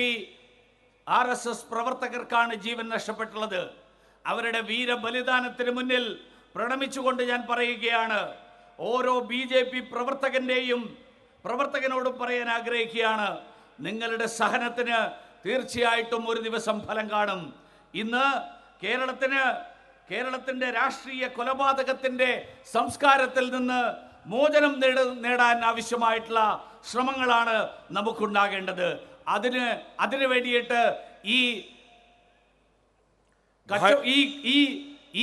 RSS പ്രവർത്തകർക്കാണ് ജീവൻ നഷ്ടപ്പെട്ടുള്ളത്. അവരുടെ വീരബലിദാനത്തിന് മുന്നിൽ പ്രണമിച്ചുകൊണ്ട് ഞാൻ പറയുകയാണ്, ഓരോ BJP പ്രവർത്തകനോടും പറയാൻ ആഗ്രഹിക്കുകയാണ്, നിങ്ങളുടെ സഹനത്തിന് തീർച്ചയായിട്ടും ഒരു ദിവസം ഫലം കാണും. ഇന്ന് കേരളത്തിന്റെ രാഷ്ട്രീയ കൊലപാതകത്തിന്റെ സംസ്കാരത്തിൽ നിന്ന് മോചനം നേടാൻ ആവശ്യമായിട്ടുള്ള ശ്രമങ്ങളാണ് നമുക്കുണ്ടാകേണ്ടത്. അതിനു വേണ്ടിയിട്ട്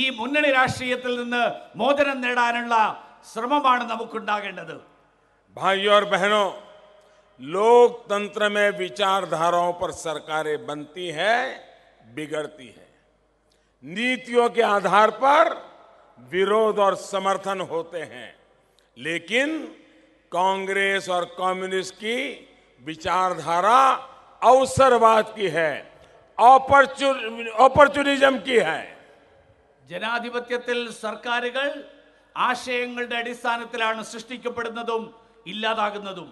ഈ മുന്നണി രാഷ്ട്രീയത്തിൽ നിന്ന് മോചനം നേടാനുള്ള ശ്രമമാണ് നമുക്കുണ്ടാകേണ്ടത്. भाइयों और बहनों, लोकतंत्र में विचारधाराओं पर सरकारें बनती है, बिगड़ती है। नीतियों के आधार पर विरोध और समर्थन होते हैं, लेकिन कांग्रेस और कम्युनिस्ट की विचारधारा अवसरवाद की है, ഓപ്പർച്യൂണിസം की है. ജനാധിപത്യത്തിൽ സർക്കാരുകൾ ആശയങ്ങളുടെ അടിസ്ഥാനത്തിലാണ് സൃഷ്ടിക്കപ്പെടുന്നതും ഇല്ലാതാകുന്നതും.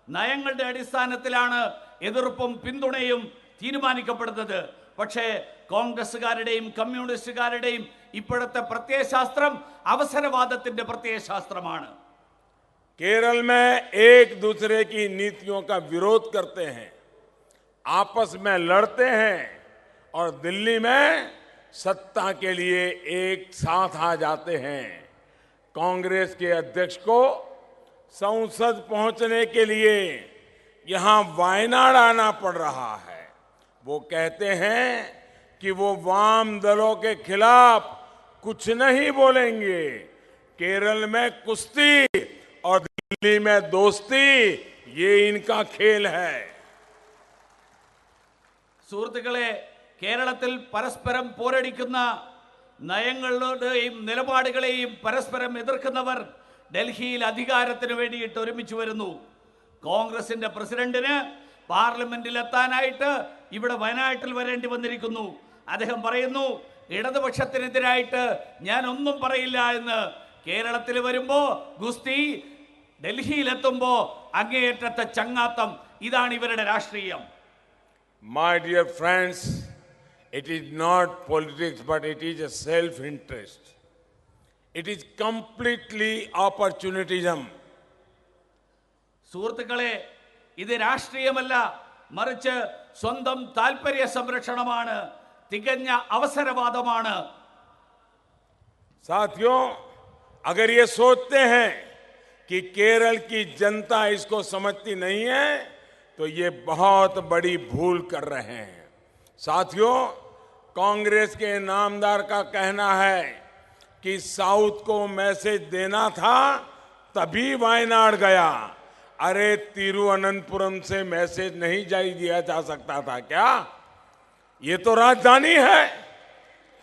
നയങ്ങളുടെ അടിസ്ഥാനത്തിലാണ് എതിർപ്പും പിന്തുണയും തീരുമാനിക്കപ്പെടുന്നത്. പക്ഷേ കോൺഗ്രസുകാരുടെയും കമ്മ്യൂണിസ്റ്റുകാരുടെയും ഇപ്പോഴത്തെ പ്രത്യയശാസ്ത്രം അവസരവാദത്തിന്റെ പ്രത്യയശാസ്ത്രമാണ്. केरल में एक दूसरे की नीतियों का विरोध करते हैं, आपस में लड़ते हैं और दिल्ली में सत्ता के लिए एक साथ आ जाते हैं. कांग्रेस के अध्यक्ष को संसद पहुंचने के लिए यहां वायनाड आना पड़ रहा है. वो कहते हैं कि वो वाम दलों के खिलाफ कुछ नहीं बोलेंगे. केरल में कुश्ती और दिल्ली में दोस्ती, ये इनका खेल है. സുഹൃത്തുക്കളെ, കേരളത്തിൽ പരസ്പരം പോരടിക്കുന്ന നയങ്ങളുടെയും നിലപാടുകളെയും പരസ്പരം എതിർക്കുന്നവർ ഡൽഹിയിൽ അധികാരത്തിന് വേണ്ടിയിട്ട് ഒരുമിച്ച് വരുന്നു. കോൺഗ്രസിന്റെ പ്രസിഡന്റിന് പാർലമെന്റിൽ എത്താനായിട്ട് ഇവിടെ വയനാട്ടിൽ വരേണ്ടി വന്നിരിക്കുന്നു. അദ്ദേഹം പറയുന്നു, ഇടതുപക്ഷത്തിനെതിരായിട്ട് ഞാൻ ഒന്നും പറയില്ല എന്ന്. കേരളത്തിൽ വരുമ്പോ ഗുസ്തി, ഡൽഹിയിലെത്തുമ്പോ അങ്ങേയറ്റത്തെ ചങ്ങാത്തം. ഇതാണ് ഇവരുടെ രാഷ്ട്രീയം. My dear friends, it is not politics, but it is a self-interest. It is completely opportunism. സുഹൃത്തുക്കളെ, ഇത് രാഷ്ട്രീയമല്ല, മറിച്ച് സ്വന്തം താൽപര്യ സംരക്ഷണമാണ്, തികഞ്ഞ അവസരവാദമാണ്. साथियों, अगर ये सोचते हैं कि केरल की जनता इसको समझती नहीं है, तो ये बहुत बड़ी भूल कर रहे हैं. साथियों, कांग्रेस के नामदार का कहना है कि साउथ को मैसेज देना था तभी वायनाड गया. अरे तिरुवनंतपुरम से मैसेज नहीं दिया जा सकता था क्या? ये तो राजधानी है.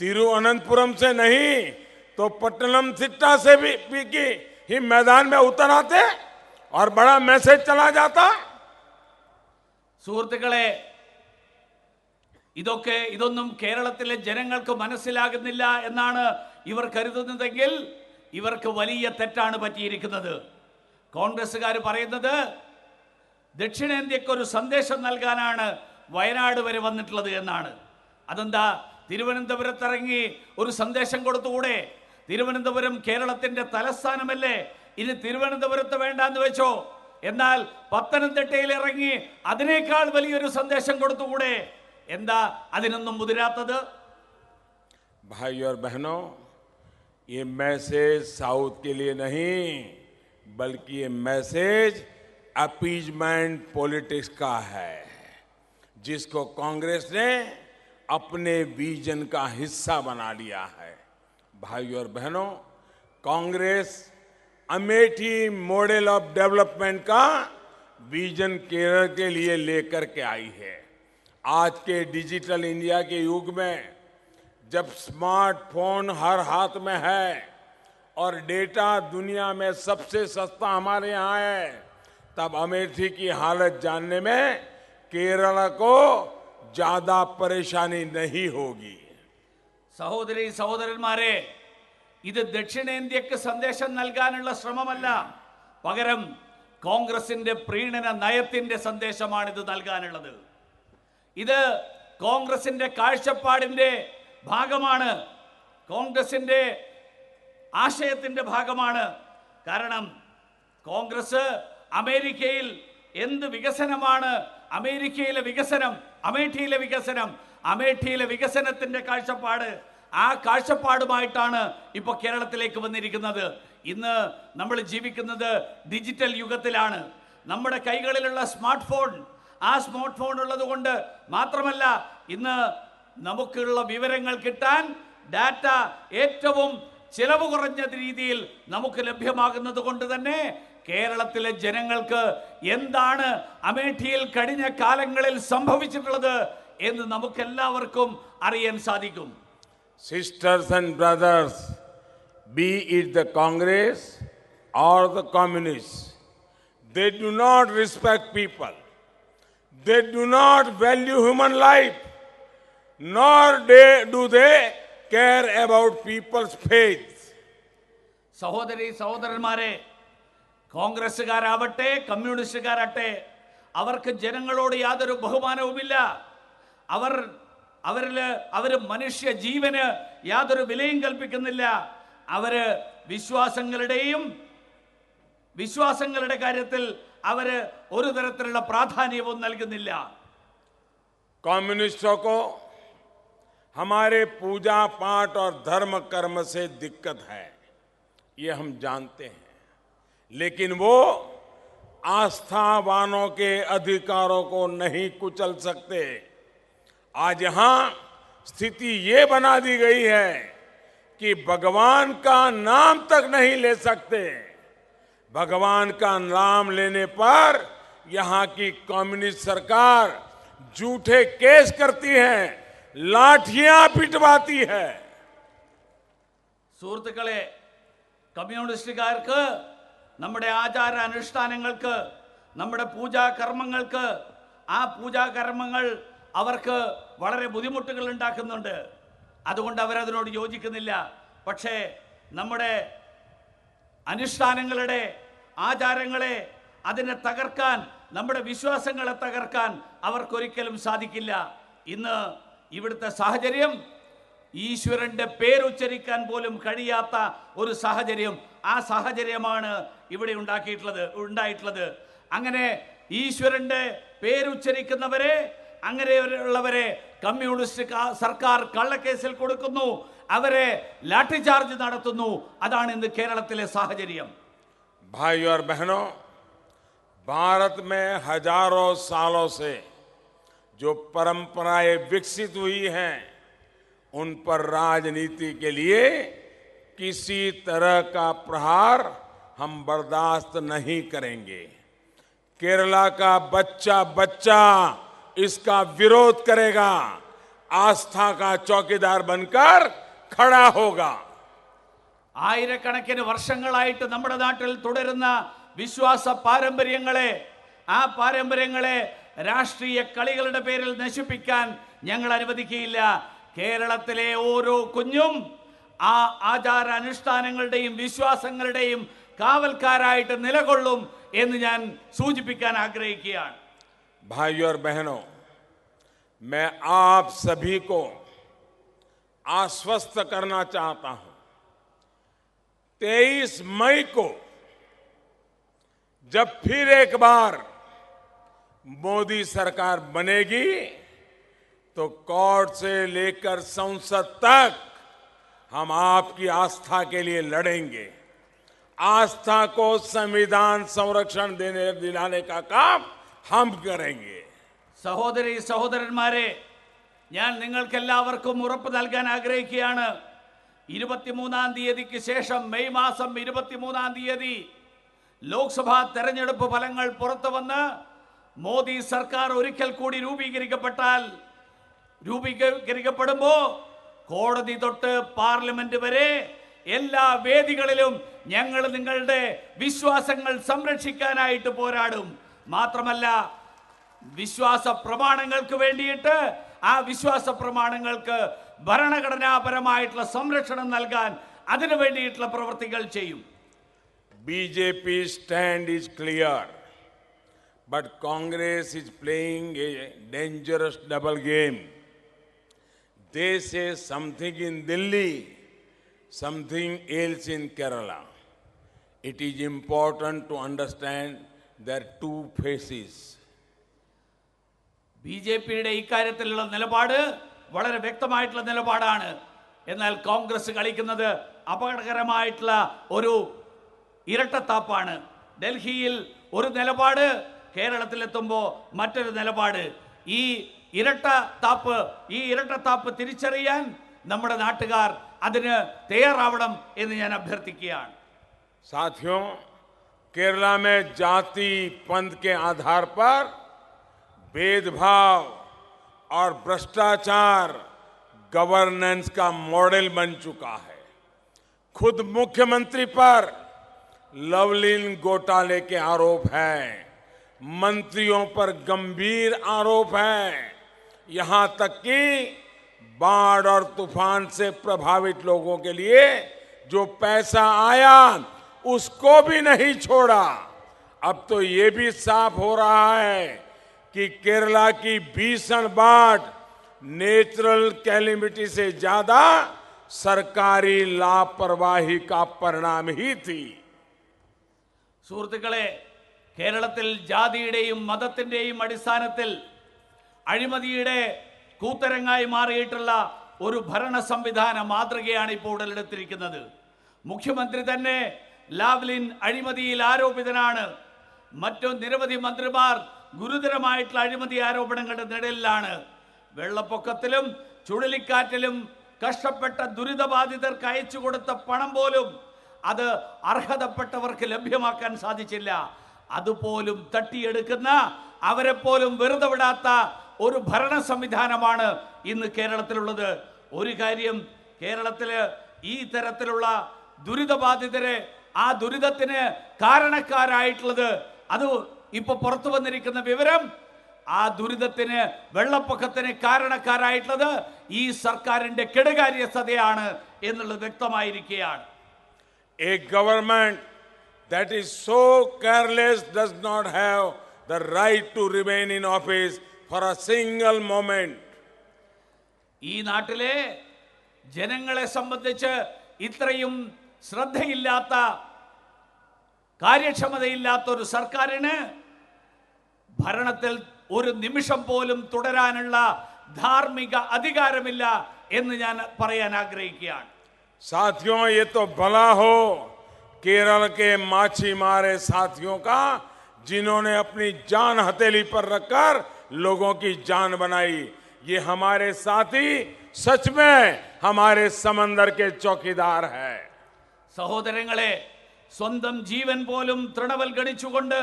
तिरुवनंतपुरम से नहीं तो पट्टनम थिट्टा से भी ही मैदान में उतर आते और बड़ा मैसेज चला जाता. സുഹൃത്തുക്കളെ, ഇതൊന്നും കേരളത്തിലെ ജനങ്ങൾക്ക് മനസ്സിലാകുന്നില്ല എന്നാണ് ഇവർ കരുതുന്നതെങ്കിൽ ഇവർക്ക് വലിയ തെറ്റാണ് പറ്റിയിരിക്കുന്നത്. കോൺഗ്രസ്സുകാർ പറയുന്നത് ദക്ഷിണേന്ത്യക്ക് ഒരു സന്ദേശം നൽകാനാണ് വയനാട് വരെ വന്നിട്ടുള്ളത് എന്നാണ്. അതെന്താ, തിരുവനന്തപുരത്തിറങ്ങി ഒരു സന്ദേശം കൊടുത്തുകൂടെ? തിരുവനന്തപുരം കേരളത്തിന്റെ തലസ്ഥാനമല്ലേ? ഇനി തിരുവനന്തപുരത്ത് വേണ്ടാന്ന് വെച്ചോ. എന്നാൽ പത്തനംതിട്ടയിൽ ഇറങ്ങി അതിനേക്കാൾ വലിയൊരു സന്ദേശം കൊടുത്തുകൂടെ? എന്താ അതിനൊന്നും മുതിരാത്തത്? भाई और बहनों, ये मैसेज साउथ के लिए नहीं, बल्कि ये मैसेज अपीजमेंट पॉलिटिक्स का है, जिसको कांग्रेस ने अपने विजन का हिस्सा बना लिया है. भाइयों और बहनों, Congress Amethi model of development का विजन केरल के लिए लेकर के आई है। आज के डिजिटल इंडिया के युग में जब स्मार्टफोन हर हाथ में है और डेटा दुनिया में सबसे सस्ता हमारे यहाँ है, तब अमेठी की हालत जानने में केरल को ज्यादा परेशानी नहीं होगी। സഹോദരി സഹോദരന്മാരെ, ഇത് ദക്ഷിണേന്ത്യക്ക് സന്ദേശം നൽകാനുള്ള ശ്രമമല്ല, പകരം കോൺഗ്രസിന്റെ പ്രീണന നയത്തിന്റെ സന്ദേശമാണ് ഇത് നൽകാനുള്ളത്. ഇത് കോൺഗ്രസിന്റെ കാഴ്ചപ്പാടിന്റെ ഭാഗമാണ്, കോൺഗ്രസിന്റെ ആശയത്തിന്റെ ഭാഗമാണ്. കാരണം കോൺഗ്രസ് അമേരിക്കയിൽ എന്ത് വികസനമാണ്, അമേരിക്കയിലെ വികസനം, അമേഠിയിലെ വികസനത്തിന്റെ കാഴ്ചപ്പാട്, ആ കാഴ്ചപ്പാടുമായിട്ടാണ് ഇപ്പോൾ കേരളത്തിലേക്ക് വന്നിരിക്കുന്നത്. ഇന്ന് നമ്മൾ ജീവിക്കുന്നത് ഡിജിറ്റൽ യുഗത്തിലാണ്. നമ്മുടെ കൈകളിലുള്ള സ്മാർട്ട് ഫോൺ, ആ സ്മാർട്ട് ഫോൺ ഉള്ളത് കൊണ്ട് മാത്രമല്ല, ഇന്ന് നമുക്കുള്ള വിവരങ്ങൾ കിട്ടാൻ ഡാറ്റ ഏറ്റവും ചിലവ് കുറഞ്ഞ രീതിയിൽ നമുക്ക് ലഭ്യമാകുന്നത് കൊണ്ട് തന്നെ കേരളത്തിലെ ജനങ്ങൾക്ക് എന്താണ് അമേഠിയിൽ കഴിഞ്ഞ കാലങ്ങളിൽ സംഭവിച്ചിട്ടുള്ളത് എന്ന് നമുക്കെല്ലാവർക്കും അറിയാൻ സാധിക്കും. Sisters and brothers, be it the Congress or the Communists, they do not respect people. They do not value human life, nor do they care about people's faith. സഹോദരി സഹോദരന്മാരെ, കോൺഗ്രസ്സുകാരാവട്ടെ കമ്മ്യൂണിസ്റ്റുകാരാട്ടെ, അവർക്ക് ജനങ്ങളോട് യാതൊരു ബഹുമാനവുമില്ല. അവര് മനുഷ്യ ജീവന് യാതൊരു വിലയും കൽപ്പിക്കുന്നില്ല. അവര് വിശ്വാസങ്ങളുടെ കാര്യത്തിൽ അവര് ഒരു തരത്തിലുള്ള പ്രാധാന്യവും നൽകുന്നില്ല. कम्युनिस्टों को हमारे पूजा पाठ और धर्म कर्म से दिक्कत है, ये हम जानते हैं, लेकिन वो आस्थावानों के अधिकारों को नहीं कुचल सकते। आज यहां स्थिति ये बना दी गई है कि भगवान का नाम तक नहीं ले सकते। भगवान का नाम लेने पर यहां की कम्युनिस्ट सरकार झूठे केस करती है, लाठियां पिटवाती है। സുഹൃത്തുക്കളെ, കമ്മ്യൂണിസ്റ്റുകാർക്ക് നമ്മുടെ ആചാര അനുഷ്ഠാനങ്ങൾക്ക്, നമ്മുടെ പൂജാകർമ്മങ്ങൾക്ക്, ആ പൂജാകർമ്മങ്ങൾ അവർക്ക് വളരെ ബുദ്ധിമുട്ടുകൾ ഉണ്ടാക്കുന്നുണ്ട്. അതുകൊണ്ട് അവരതിനോട് യോജിക്കുന്നില്ല. പക്ഷേ നമ്മുടെ അനുഷ്ഠാനങ്ങളുടെ, ആചാരങ്ങളെ, അതിനെ തകർക്കാൻ, നമ്മുടെ വിശ്വാസങ്ങളെ തകർക്കാൻ അവർക്കൊരിക്കലും സാധിക്കില്ല. ഇന്ന് ഇവിടുത്തെ സാഹചര്യം ഈശ്വരന്റെ പേരുച്ചരിക്കാൻ പോലും കഴിയാത്ത ഒരു സാഹചര്യം, ആ സാഹചര്യമാണ് ഇവിടെ ഉണ്ടായിട്ടുള്ളത്. അങ്ങനെ ഈശ്വരന്റെ പേരുച്ചരിക്കുന്നവരെ, അങ്ങനെയുള്ളവരെ കമ്മ്യൂണിസ്റ്റ് സർക്കാർ കള്ളക്കേസിൽ കൊടുക്കുന്നു, അവരെ ലാഠിചാർജ് നടത്തുന്നു. അതാണ് ഇന്ന് കേരളത്തിലെ സാഹചര്യം. भाइयों और बहनों, भारत में हजारों सालों से जो परंपराएं विकसित हुई हैं, उन पर राजनीति के लिए किसी तरह का प्रहार हम बर्दाश्त नहीं करेंगे। केरला का बच्चा बच्चा इसका विरोध करेगा, आस्था का चौकीदार बनकर खड़ा होगा। ആയിരക്കണക്കിന് വർഷങ്ങളായിട്ട് നമ്മുടെ നാട്ടിൽ തുടരുന്ന വിശ്വാസ പാരമ്പര്യങ്ങളെ, ആ പാരമ്പര്യങ്ങളെ രാഷ്ട്രീയ കളികളുടെ പേരിൽ നശിപ്പിക്കാൻ ഞങ്ങൾ അനുവദിക്കുകയില്ല. കേരളത്തിലെ ഓരോ കുഞ്ഞും ആ ആചാര അനുഷ്ഠാനങ്ങളുടെയും വിശ്വാസങ്ങളുടെയും കാവൽക്കാരായിട്ട് നിലകൊള്ളും എന്ന് ഞാൻ സൂചിപ്പിക്കാൻ ആഗ്രഹിക്കുകയാണ്. भाइयों और बहनों, मैं आप सभी को आश्वस्त करना चाहता हूं, 23 मई को जब फिर एक बार मोदी सरकार बनेगी तो कोर्ट से लेकर संसद तक हम आपकी आस्था के लिए लड़ेंगे। आस्था को संविधान संरक्षण दिलाने का काम हम करेंगे। സഹോദരി സഹോദരന്മാരെ, ഞാൻ നിങ്ങൾക്കെല്ലാവർക്കും ഉറപ്പ് നൽകാൻ ആഗ്രഹിക്കുകയാണ്, 23-ാം തീയതിക്ക് ശേഷം മെയ് മാസം 23-ാം തീയതി ലോക്സഭാ തെരഞ്ഞെടുപ്പ് ഫലങ്ങൾ പുറത്തു വന്ന് മോദി സർക്കാർ ഒരിക്കൽ കൂടി രൂപീകരിക്കപ്പെടുമ്പോൾ കോടതി തൊട്ട് പാർലമെന്റ് വരെ എല്ലാ വേദികളിലും ഞങ്ങൾ നിങ്ങളുടെ വിശ്വാസങ്ങൾ സംരക്ഷിക്കാനായിട്ട് പോരാടും. മാത്രമല്ല, വിശ്വാസ പ്രമാണങ്ങൾക്ക് വേണ്ടിയിട്ട് ആ വിശ്വാസ പ്രമാണങ്ങൾക്ക് ഭരണഘടനാപരമായിട്ടുള്ള സംരക്ഷണം നൽകാൻ അതിനു വേണ്ടിയിട്ടുള്ള പ്രവൃത്തികൾ ചെയ്യും. BJP stand is clear, but Congress is playing a dangerous double game. They say something in Delhi, something else in Kerala. It is important to understand their two faces. BJPയുടെ ഇക്കാര്യത്തിലുള്ള നിലപാട് വളരെ വ്യക്തമായിട്ടുള്ള നിലപാടാണ്. എന്നാൽ കോൺഗ്രസ് കളിക്കുന്നത് അപകടകരമായിട്ടുള്ള ഒരു ഇരട്ടത്താപ്പാണ്. ഡൽഹിയിൽ ഒരു നിലപാട്, കേരളത്തിലെത്തുമ്പോൾ മറ്റൊരു നിലപാട്. ഈ ഇരട്ടത്താപ്പ് തിരിച്ചറിയാൻ നമ്മുടെ നാട്ടുകാർ അതിന് തയ്യാറാവണം എന്ന് ഞാൻ അഭ്യർത്ഥിക്കുകയാണ്. साथियों, केरला में जाति पंथ के आधार पर भेदभाव और भ्रष्टाचार गवर्नेंस का मॉडल बन चुका है. खुद मुख्यमंत्री पर लवलीन घोटाले के आरोप हैं, मंत्रियों पर गंभीर आरोप हैं, यहां तक कि बाढ़ और तूफान से प्रभावित लोगों के लिए जो पैसा आया उसको भी नहीं छोड़ा. अब तो ये भी साफ हो रहा है कि केरला की भीषण बाढ़ नेचुरल कैलेमिटी से ज्यादा सरकारी लापरवाही का परिणाम ही थी. സുഹൃത്തുക്കളെ, കേരളത്തിൽ ജാതിയുടെയും മതത്തിന്റെയും അടിസ്ഥാനത്തിൽ അഴിമതിയുടെ കൂത്തരങ്ങായി മാറിയിട്ടുള്ള ഒരു ഭരണ സംവിധാന മാതൃകയാണ് ഇപ്പോൾ ഉടലെടുത്തിരിക്കുന്നത്. മുഖ്യമന്ത്രി തന്നെ ലാവ്ലിൻ അഴിമതിയിൽ ആരോപിതനാണ്. മറ്റു നിരവധി മന്ത്രിമാർ ഗുരുതരമായിട്ടുള്ള അഴിമതി ആരോപണങ്ങളുടെ നിഴലിലാണ്. വെള്ളപ്പൊക്കത്തിലും ചുഴലിക്കാറ്റിലും കഷ്ടപ്പെട്ട ദുരിതബാധിതർക്ക് അയച്ചു കൊടുത്ത പണം പോലും അത് അർഹതപ്പെട്ടവർക്ക് ലഭ്യമാക്കാൻ സാധിച്ചില്ല. അതുപോലും തട്ടിയെടുക്കുന്ന, അവരെ പോലും വെറുതെ വിടാത്ത ഒരു ഭരണ സംവിധാനമാണ് ഇന്ന് കേരളത്തിലുള്ളത്. ഒരു കാര്യം, കേരളത്തില് ഈ തരത്തിലുള്ള ദുരിതബാധിതരെ, ആ ദുരിതത്തിന് കാരണക്കാരായിട്ടുള്ളത്, അത് ഇപ്പൊ പുറത്തു വന്നിരിക്കുന്ന വിവരം, ആ ദുരിതത്തിന്, വെള്ളപ്പൊക്കത്തിന് കാരണക്കാരായിട്ടുള്ളത് ഈ സർക്കാരിന്റെ കെടുകാര്യസ്ഥതയാണ് എന്നുള്ളത് വ്യക്തമായിരിക്കുകയാണ്. A government that is so careless does not have the right to remain in office for a single moment. ഈ നാട്ടിലെ ജനങ്ങളെ സംബന്ധിച്ച് ഇത്രയും ശ്രദ്ധയില്ലാത്ത, കാര്യക്ഷമതയില്ലാത്ത ഒരു സർക്കാരിന് ഭരണത്തിൽ ഒരു നിമിഷം പോലും തുടരാനുള്ള ധാർമ്മിക അധികാരമില്ല എന്ന് ഞാൻ പറയാൻ ആഗ്രഹിക്കുകയാണ്. साथियों, ये तो भला हो केरल के माछी मारे साथियों का, जिन्होंने अपनी जान हथेली पर रखकर लोगों की जान बनाई. ये हमारे साथी सच में हमारे समंदर के चौकीदार हैं. സഹോദരങ്ങളെ, സ്വന്തം ജീവൻ പോലും തൃണവൽഗണിച്ചുകൊണ്ട്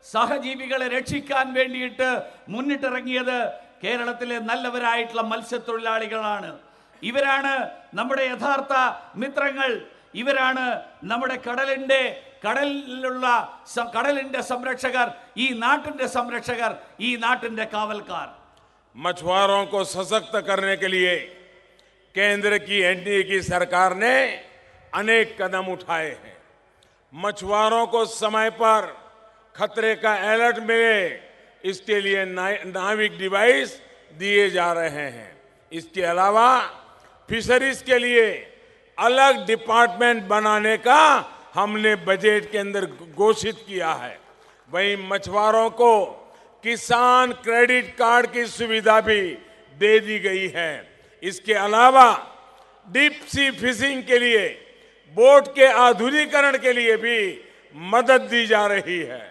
സഹജീവികളെ രക്ഷിക്കാൻ വേണ്ടിയിട്ട് മുന്നിട്ടിറങ്ങിയത് കേരളത്തിലെ നല്ലവരായിട്ടുള്ള മത്സ്യത്തൊഴിലാളികളാണ്. ഇവരാണ് നമ്മുടെ യഥാർത്ഥ മിത്രങ്ങൾ. ഇവരാണ് നമ്മുടെ കടലിന്റെ സംരക്ഷകർ, ഈ നാട്ടിന്റെ സംരക്ഷകർ, ഈ നാട്ടിന്റെ കാവൽക്കാർ. मछुआरों को सशक्त करने के लिए केंद्र की एनडीए की सरकार ने अनेक कदम उठाए हैं. मछुआरों को समय पर खतरे का अलर्ट मिले, इसके लिए नाविक डिवाइस दिए जा रहे हैं. इसके अलावा फिशरीज के लिए अलग डिपार्टमेंट बनाने का हमने बजट के अंदर घोषित किया है. वहीं मछुआरों को किसान क्रेडिट कार्ड की सुविधा भी दे दी गई है. इसके अलावा डीप सी फिशिंग के लिए बोट के आधुनिकीकरण के लिए भी मदद दी जा रही है.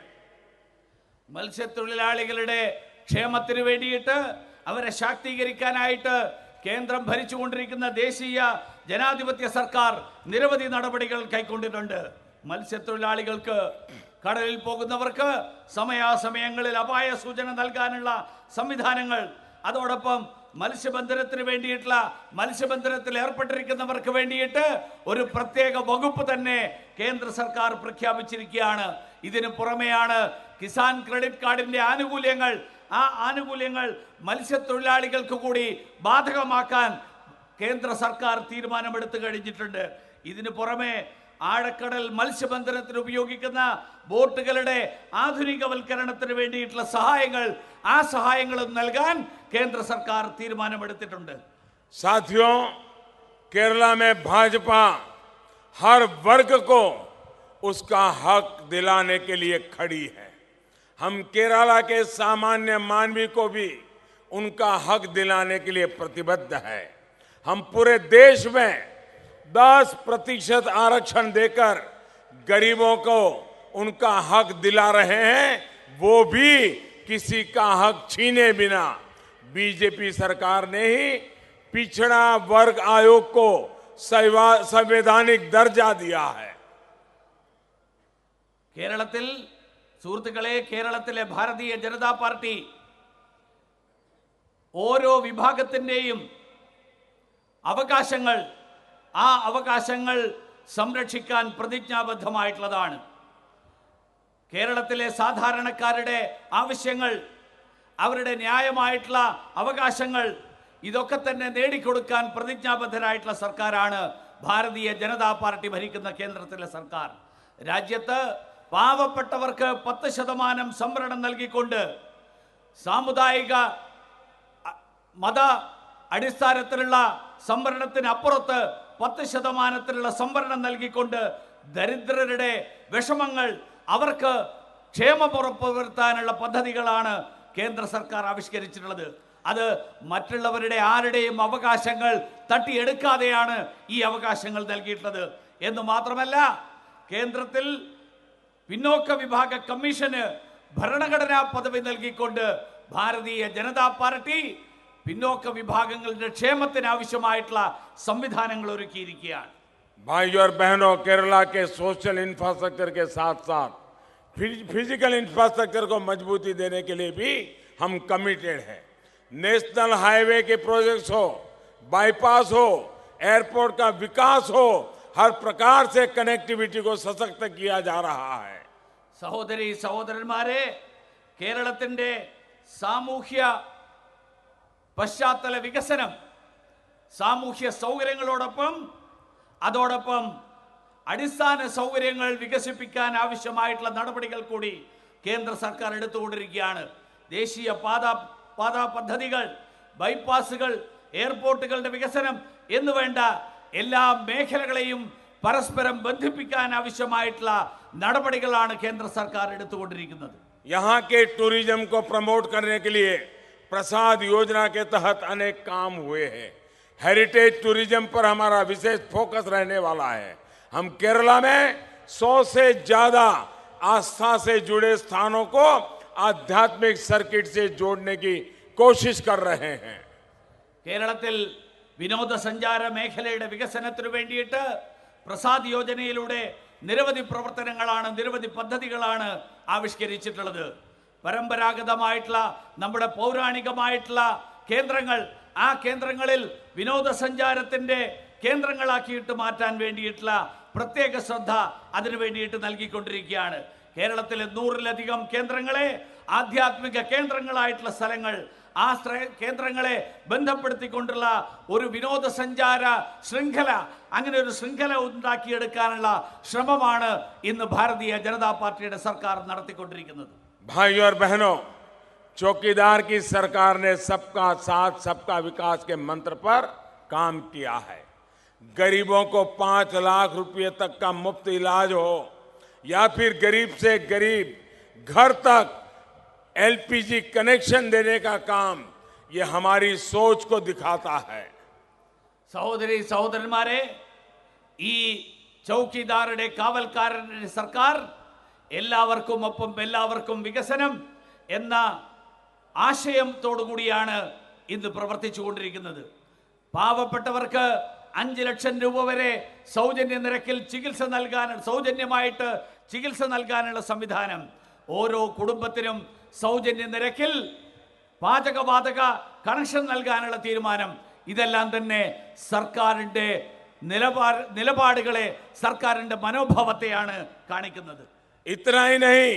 മത്സ്യത്തൊഴിലാളികളുടെ ക്ഷേമത്തിന് വേണ്ടിയിട്ട്, അവരെ ശാക്തീകരിക്കാനായിട്ട് കേന്ദ്രം ഭരിച്ചുകൊണ്ടിരിക്കുന്ന ദേശീയ ജനാധിപത്യ സർക്കാർ നിരവധി നടപടികൾ കൈക്കൊണ്ടിട്ടുണ്ട്. മത്സ്യത്തൊഴിലാളികൾക്ക്, കടലിൽ പോകുന്നവർക്ക് സമയാസമയങ്ങളിൽ അപായ സൂചന നൽകാനുള്ള സംവിധാനങ്ങൾ, അതോടൊപ്പം മത്സ്യബന്ധനത്തിന് വേണ്ടിയിട്ടുള്ള മത്സ്യബന്ധനത്തിൽ ഏർപ്പെട്ടിരിക്കുന്നവർക്ക് വേണ്ടിയിട്ട് ഒരു പ്രത്യേക വകുപ്പ് തന്നെ കേന്ദ്ര സർക്കാർ പ്രഖ്യാപിച്ചിരിക്കുകയാണ്. ഇതിനു പുറമെയാണ് കിസാൻ ക്രെഡിറ്റ് കാർഡിന്റെ ആനുകൂല്യങ്ങൾ. ആ ആനുകൂല്യങ്ങൾ മത്സ്യത്തൊഴിലാളികൾക്ക് കൂടി ബാധകമാക്കാൻ കേന്ദ്ര സർക്കാർ തീരുമാനമെടുത്തു കഴിഞ്ഞിട്ടുണ്ട്. ഇതിനു പുറമെ ആഴക്കടൽ മത്സ്യബന്ധനത്തിന് ഉപയോഗിക്കുന്ന ബോട്ടുകളുടെ ആധുനികവൽക്കരണത്തിന് വേണ്ടിയിട്ടുള്ള സഹായങ്ങൾ, ആ സഹായങ്ങളും നൽകാൻ കേന്ദ്ര സർക്കാർ തീരുമാനമെടുത്തിട്ടുണ്ട്. साथियों, केरला में भाजपा हर वर्ग को उसका हक दिलाने के लिए खड़ी है. हम केरला के सामान्य मानवी को भी उनका हक दिलाने के लिए प्रतिबद्ध है. हम पूरे देश में 10% आरक्षण देकर गरीबों को उनका हक दिला रहे हैं, वो भी किसी का हक छीने बिना. बीजेपी सरकार ने ही पिछड़ा वर्ग आयोग को संवैधानिक दर्जा दिया है. കേരളത്തിൽ സുഹൃത്തുക്കളെ, കേരളത്തിലെ ഭാരതീയ ജനതാ പാർട്ടി ഓരോ വിഭാഗത്തിൻ്റെയും അവകാശങ്ങൾ, ആ അവകാശങ്ങൾ സംരക്ഷിക്കാൻ പ്രതിജ്ഞാബദ്ധമായിട്ടുള്ളതാണ്. കേരളത്തിലെ സാധാരണക്കാരുടെ ആവശ്യങ്ങൾ, അവരുടെ ന്യായമായിട്ടുള്ള അവകാശങ്ങൾ, ഇതൊക്കെ തന്നെ നേടിക്കൊടുക്കാൻ പ്രതിജ്ഞാബദ്ധരായിട്ടുള്ള സർക്കാരാണ് ഭാരതീയ ജനതാ പാർട്ടി ഭരിക്കുന്ന കേന്ദ്രത്തിലെ സർക്കാർ. രാജ്യത്ത് പാവപ്പെട്ടവർക്ക് 10% സംവരണം നൽകിക്കൊണ്ട്, സാമുദായിക മത അടിസ്ഥാനത്തിലുള്ള സംവരണത്തിനപ്പുറത്ത് 10% സംവരണം നൽകിക്കൊണ്ട് ദരിദ്രരുടെ വിഷമങ്ങൾ, അവർക്ക് ക്ഷേമം ഉറപ്പുവരുത്താനുള്ള പദ്ധതികളാണ് കേന്ദ്ര സർക്കാർ ആവിഷ്കരിച്ചിട്ടുള്ളത്. അത് മറ്റുള്ളവരുടെ ആരുടെയും അവകാശങ്ങൾ തട്ടിയെടുക്കാതെയാണ് ഈ അവകാശങ്ങൾ നൽകിയിട്ടുള്ളത്. എന്ന് മാത്രമല്ല, കേന്ദ്രത്തിൽ പിന്നോക്ക വിഭാഗ കമ്മീഷന് ഭരണഘടനാ പദവി നൽകിക്കൊണ്ട് ഭാരതീയ ജനതാ പാർട്ടി പിന്നോക്ക വിഭാഗങ്ങളുടെ ക്ഷേമത്തിന് ആവശ്യമായിട്ടുള്ള സംവിധാനങ്ങൾ ഒരുക്കിയിരിക്കുകയാണ്. भाइयों और बहनों, केरला के सोशल इंफ्रास्ट्रक्चर के साथ साथ फिजिकल इंफ्रास्ट्रक्चर को मजबूती देने के लिए भी हम कमिटेड हैं. नेशनल हाईवे के प्रोजेक्ट्स हो, बाईपास हो, एयरपोर्ट का विकास हो, हर प्रकार से कनेक्टिविटी को सशक्त किया जा रहा है. സഹോദരി സഹോദരന്മാരെ, കേരളത്തിന്റെ സാമൂഹ്യ പശ്ചാത്തല വികസനം, സാമൂഹ്യ സൗകര്യങ്ങളോടൊപ്പം അതോടൊപ്പം അടിസ്ഥാന സൗകര്യങ്ങൾ വികസിപ്പിക്കാൻ ആവശ്യമായിട്ടുള്ള നടപടികൾ കൂടി കേന്ദ്ര സർക്കാർ എടുത്തുകൊണ്ടിരിക്കുകയാണ്. ദേശീയ പാത പദ്ധതികൾ, ബൈപ്പാസുകൾ, എയർപോർട്ടുകളുടെ വികസനം എന്നുവേണ്ട എല്ലാ മേഖലകളെയും പരസ്പരം ബന്ധിപ്പിക്കാൻ ആവശ്യമായിട്ടുള്ള നടപടികളാണ് കേന്ദ്ര സർക്കാർ എടുത്തുകൊണ്ടിരിക്കുന്നത്. यहाँ के टूरिज्म को प्रमोट करने के लिए प्रसाद योजना के तहत अनेक काम हुए हैं. हेरिटेज टूरिज्म पर हमारा विशेष फोकस रहने वाला है. हम केरला में 100 से ज्यादा आस्था से जुड़े स्थानों को आध्यात्मिक सर्किट से जोड़ने की कोशिश कर रहे हैं. കേരളത്തിൽ വിനോദസഞ്ചാര മേഖലയുടെ വികസനത്തിനു വേണ്ടിയിട്ട് പ്രസാദ് യോജനയിലൂടെ നിരവധി പ്രവർത്തനങ്ങളാണ്, നിരവധി പദ്ധതികളാണ് ആവിഷ്കരിച്ചിട്ടുള്ളത്. പരമ്പരാഗതമായിട്ടുള്ള നമ്മുടെ പൗരാണികമായിട്ടുള്ള കേന്ദ്രങ്ങൾ, ആ കേന്ദ്രങ്ങളിൽ വിനോദസഞ്ചാരത്തിൻ്റെ കേന്ദ്രങ്ങളാക്കിയിട്ട് മാറ്റാൻ വേണ്ടിയിട്ടുള്ള പ്രത്യേക ശ്രദ്ധ അതിനു വേണ്ടിയിട്ട് നൽകിക്കൊണ്ടിരിക്കുകയാണ്. കേരളത്തിലെ 100-ലധികം കേന്ദ്രങ്ങളെ ആധ്യാത്മിക കേന്ദ്രങ്ങളായിട്ടുള്ള സ്ഥലങ്ങൾ, ആ കേന്ദ്രങ്ങളെ ബന്ധപ്പെടുത്തിക്കൊണ്ടുള്ള ഒരു വിനോദസഞ്ചാര ശൃംഖല, അങ്ങനെ ഒരു ശൃംഖല ഉണ്ടാക്കിയെടുക്കാനുള്ള ശ്രമമാണ് ഇന്ന് ഭാരതീയ ജനതാ പാർട്ടിയുടെ സർക്കാർ നടത്തിക്കൊണ്ടിരിക്കുന്നത്. भाइयों और बहनों, चौकीदार की सरकार ने सबका साथ सबका विकास के मंत्र पर काम किया है. गरीबों को 5 लाख रुपए तक का मुफ्त इलाज हो या फिर गरीब से गरीब घर तक एलपीजी कनेक्शन देने का काम, ये हमारी सोच को दिखाता है. സഹോദരി സഹോദരന്മാരെ, ഈ ചൗക്കിദാറുടെ കാവൽക്കാരന്റെ സർക്കാർ എല്ലാവർക്കും ഒപ്പം എല്ലാവർക്കും വികസനം എന്ന ആശയത്തോടു കൂടിയാണ് ഇന്ന് പ്രവർത്തിച്ചുകൊണ്ടിരിക്കുന്നത്. പാവപ്പെട്ടവർക്ക് 5 ലക്ഷം രൂപ വരെ സൗജന്യ നിരക്കിൽ സൗജന്യമായിട്ട് ചികിത്സ നൽകാനുള്ള സംവിധാനം, ഓരോ കുടുംബത്തിനും സൗജന്യ നിരക്കിൽ പാചകവാതക കണക്ഷൻ നൽകാനുള്ള തീരുമാനം, ഇതെല്ലാം തന്നെ സർക്കാരിൻ്റെ നിലപാടുകളെ, സർക്കാരിൻ്റെ മനോഭാവത്തെയാണ് കാണിക്കുന്നത്. इतना ही नहीं,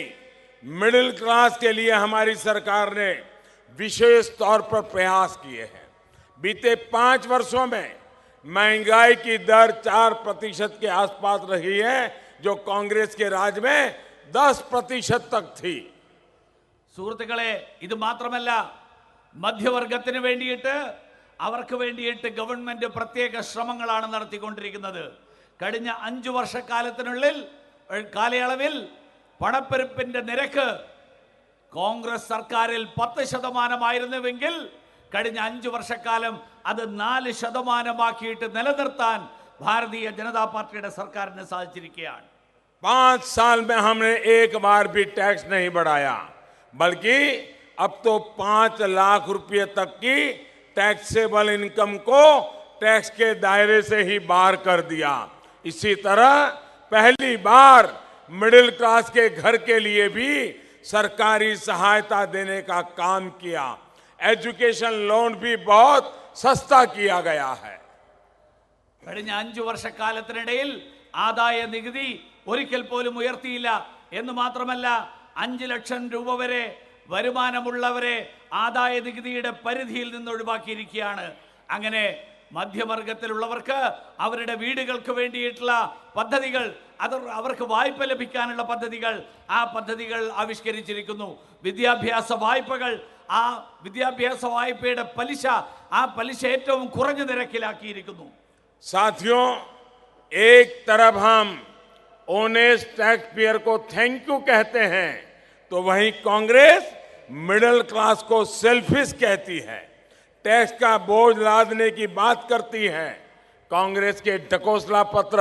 मिडिल क्लास के लिए हमारी सरकार ने विशेष तौर पर प्रयास किए हैं। बीते 5 वर्षों में महंगाई की दर 4% के आसपास रही है, जो कांग्रेस के राज में 10% तक थी। സുഹൃത്തുക്കളെ, ഇത് മാത്രമല്ല, മധ്യവർഗത്തിന് വേണ്ടിയിട്ട് അവർക്ക് വേണ്ടിയിട്ട് ഗവൺമെന്റ് പ്രത്യേക ശ്രമങ്ങളാണ് നടത്തിക്കൊണ്ടിരിക്കുന്നത്. കഴിഞ്ഞ 5 കാലയളവിൽ പണപ്പെരുപ്പിന്റെ നിരക്ക് കോൺഗ്രസ് സർക്കാരിൽ 10% കഴിഞ്ഞ 5 വർഷക്കാലം അത് 4% നിലനിർത്താൻ ഭാരതീയ ജനതാ പാർട്ടിയുടെ സർക്കാരിന് സാധിച്ചിരിക്കുകയാണ്. 5 साल में हमने एक बार भी टैक्स नहीं बढ़ाया, बल्कि अब तो 5 लाख रुपए तक की टैक्सेबल इनकम को टैक्स के दायरे से ही बाहर कर दिया। इसी तरह पहली बार मिडिल क्लास के घर के लिए भी सरकारी सहायता देने का काम किया। एजुकेशन लोन भी बहुत सस्ता किया गया है। കഴിഞ്ഞ 5 വർഷക്കാലത്തിനിടയിൽ ആദായ നികുതി ഒരിക്കൽ പോലും ഉയർത്തിയില്ല എന്ന് മാത്രമല്ല, 5 ലക്ഷം രൂപ വരെ വരുമാനമുള്ളവരെ ആദായ നികുതിയുടെ പരിധിയിൽ നിന്ന് ഒഴിവാക്കിയിരിക്കുകയാണ്. അങ്ങനെ മധ്യവർഗത്തിലുള്ളവർക്ക് അവരുടെ വീടുകൾക്ക് വേണ്ടിയിട്ടുള്ള പദ്ധതികൾ, അവർക്ക് വായ്പ ലഭിക്കാനുള്ള പദ്ധതികൾ, ആ പദ്ധതികൾ ആവിഷ്കരിച്ചിരിക്കുന്നു. വിദ്യാഭ്യാസ വായ്പകൾ, ആ വിദ്യാഭ്യാസ വായ്പയുടെ പലിശ, ആ പലിശ ഏറ്റവും കുറഞ്ഞ നിരക്കിലാക്കിയിരിക്കുന്നു. साथियों, एक तरफ हम ऑनेस्ट टैक्स पेयर को थैंक यू कहते हैं, तो वहीं कांग्रेस मिडिल क्लास को सेल्फिश कहती है, टैक्स का बोझ लादने की बात करती है। कांग्रेस के ढकोसला पत्र,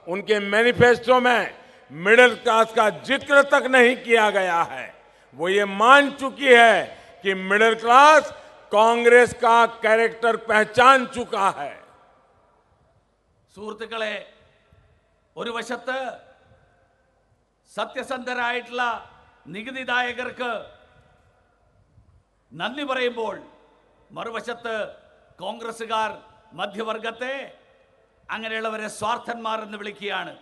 उनके मैनिफेस्टो में मिडिल क्लास का जिक्र तक नहीं किया गया है। वो ये मान चुकी है कि मिडिल क्लास कांग्रेस का कैरेक्टर पहचान चुका है। സുഹൃത്തുക്കളെ, ഒരു വശത്ത് സത്യസന്ധരായിട്ടുള്ള നികുതിദായകർക്ക് നന്ദി പറയുമ്പോൾ, മറുവശത്ത് കോൺഗ്രസുകാർ മധ്യവർഗത്തെ, അങ്ങനെയുള്ളവരെ സ്വാർത്ഥന്മാർ എന്ന് വിളിക്കുകയാണ്.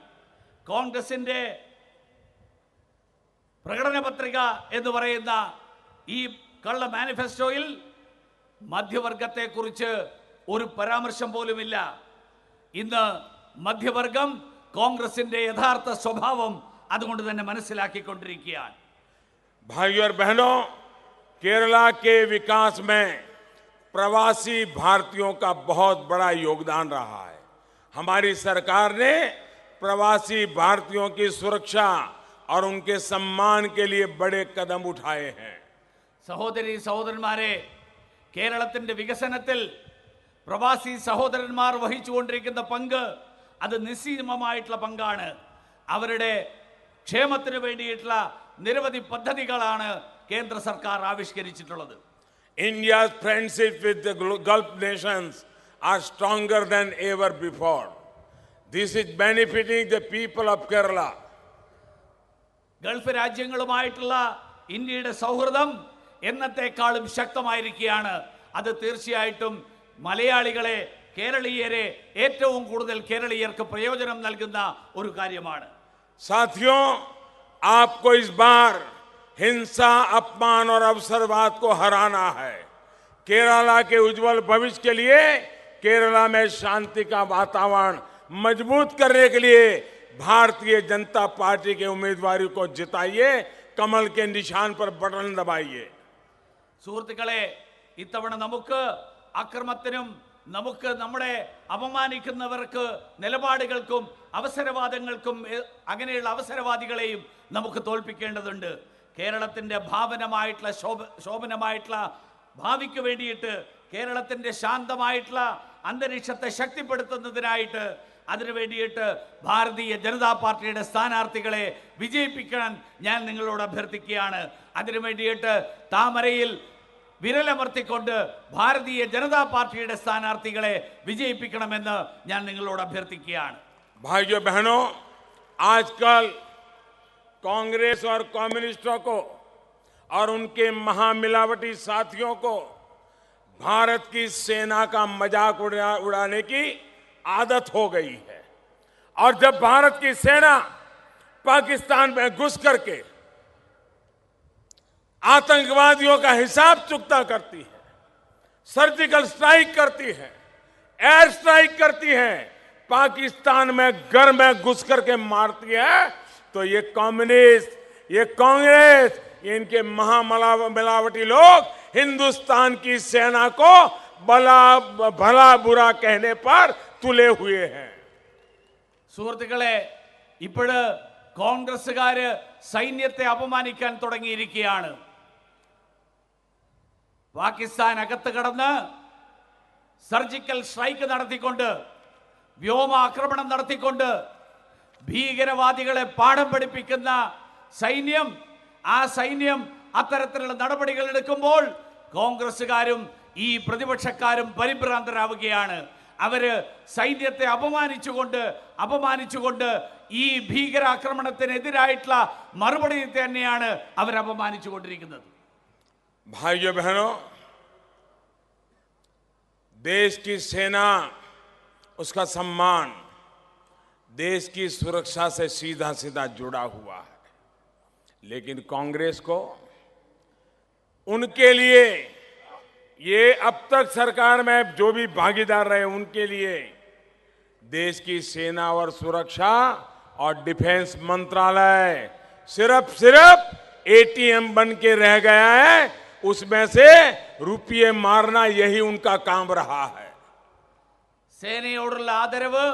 കോൺഗ്രസിന്റെ പ്രകടന പത്രിക എന്ന് പറയുന്ന ഈ കള്ള മാനിഫെസ്റ്റോയിൽ മധ്യവർഗത്തെ കുറിച്ച് ഒരു പരാമർശം പോലുമില്ല. ഇന്ന് മധ്യവർഗം കോൺഗ്രസിന്റെ യഥാർത്ഥ സ്വഭാവം അതുകൊണ്ട് തന്നെ മനസ്സിലാക്കിക്കൊണ്ടിരിക്കുകയാണ്. भाइयों और बहनों, केरला के विकास में प्रवासी भारतीयों का बहुत बड़ा योगदान रहा है। हमारी सरकार ने प्रवासी भारतीयों की सुरक्षा और उनके सम्मान के लिए बड़े कदम उठाए हैं। സഹോദരി സഹോദരന്മാരെ, കേരളത്തിന്റെ വികസനത്തിൽ പ്രവാസി സഹോദരന്മാർ വഹിച്ചുകൊണ്ടിരിക്കുന്ന പങ്ക് അത് നിസ്സീമമായിട്ടുള്ള പങ്കാണ്. അവരുടെ ക്ഷേമത്തിന് വേണ്ടിയിട്ടുള്ള നിരവധി പദ്ധതികളാണ് കേന്ദ്ര സർക്കാർ ആവിഷ്കരിച്ചിട്ടുള്ളത്. India's friendship with the Gulf nations are stronger than ever before. This is benefiting the people of Kerala. Gulf രാജ്യങ്ങളുമായിട്ടുള്ള ഇന്ത്യയുടെ സൗഹൃദം എന്നത്തെക്കാളും ശക്തമായിരിക്കുകയാണ്. അത് തീർച്ചയായിട്ടും മലയാളികളെ, കേരളീയരെ, ഏറ്റവും കൂടുതൽ കേരളീയർക്ക് പ്രയോജനം നൽകുന്ന ഒരു കാര്യമാണ്. साथियों, आपको इस बार हिंसा, अपमान और अवसरवाद को हराना है। केरला के उज्जवल भविष्य के लिए केरला में शांति का वातावरण मजबूत करने के लिए भारतीय जनता पार्टी के उम्मीदवार को जिताइए, कमल के निशान पर बटन दबाइए। സുഹൃത്തുക്കളെ, ഇത്തവണ നമുക്ക് അക്രമത്തിനും നമ്മുടെ അപമാനിക്കുന്നവർക്ക് നിലപാടുകൾക്കും അവസരവാദങ്ങൾക്കും അങ്ങനെയുള്ള അവസരവാദികളെയും നമുക്ക് തോൽപ്പിക്കേണ്ടതുണ്ട്. കേരളത്തിന്റെ ശോഭനമായിട്ടുള്ള ഭാവിക്ക് വേണ്ടിയിട്ട്, കേരളത്തിന്റെ ശാന്തമായിട്ടുള്ള അന്തരീക്ഷത്തെ ശക്തിപ്പെടുത്തുന്നതിനായിട്ട്, അതിനു വേണ്ടിയിട്ട് ഭാരതീയ ജനതാ പാർട്ടിയുടെ സ്ഥാനാർത്ഥികളെ വിജയിപ്പിക്കാൻ ഞാൻ നിങ്ങളോട് അഭ്യർത്ഥിക്കുകയാണ്. അതിനു വേണ്ടിയിട്ട് താമരയിൽ വിരലമർത്തിക്കൊണ്ട് ഭാരതീയ ജനതാ പാർട്ടിയുടെ സ്ഥാനാർത്ഥികളെ വിജയിപ്പിക്കണമെന്ന് ഞാൻ നിങ്ങളോട് അഭ്യർത്ഥിക്കുകയാണ്. भाइयों बहनों, आजकल कांग्रेस और कम्युनिस्टों को और उनके महामिलावटी साथियों को भारत की सेना का मजाक उड़ाने की आदत हो गई है। और जब भारत की सेना पाकिस्तान में घुस करके आतंकवादियों का हिसाब चुकता करती है, सर्जिकल स्ट्राइक करती है, एयर स्ट्राइक करती है, पाकिस्तान में घर में घुस करके मारती है, तो ये कम्युनिस्ट, ये कांग्रेस, ये इनके महामिलावटी लोग हिंदुस्तान की सेना को भला बुरा कहने पर तुले हुए हैं. സുഹൃത്തുക്കളെ, ഇപ്പോഴ് കോൺഗ്രസ്സുകാര് സൈന്യത്തെ അപമാനിക്കാൻ തുടങ്ങിയിരിക്കുകയാണ്. പാകിസ്ഥാൻ അകത്ത് കടന്ന് സർജിക്കൽ സ്ട്രൈക്ക് നടത്തിക്കൊണ്ട്, വ്യോമാക്രമണം നടത്തിക്കൊണ്ട് ഭീകരവാദികളെ പാഠം പഠിപ്പിക്കുന്ന സൈന്യം, ആ സൈന്യം അത്തരത്തിലുള്ള നടപടികൾ എടുക്കുമ്പോൾ കോൺഗ്രസ്സുകാരും ഈ പ്രതിപക്ഷക്കാരും പരിഭ്രാന്തരാവുകയാണ്. അവര് സൈന്യത്തെ അപമാനിച്ചുകൊണ്ട് ഈ ഭീകരാക്രമണത്തിനെതിരായിട്ടുള്ള മറുപടി തന്നെയാണ് അവർ അപമാനിച്ചുകൊണ്ടിരിക്കുന്നത്. भाइयों बहनों, देश की सेना, उसका सम्मान देश की सुरक्षा से सीधा सीधा जुड़ा हुआ है, लेकिन कांग्रेस को उनके लिए, ये अब तक सरकार में जो भी भागीदार रहे उनके लिए देश की सेना और सुरक्षा और डिफेंस मंत्रालय सिर्फ एटीएम बन के रह गया है. उसमें से रुपये मारना यही उनका काम रहा है. സേനയോടുള്ള ആദരവ്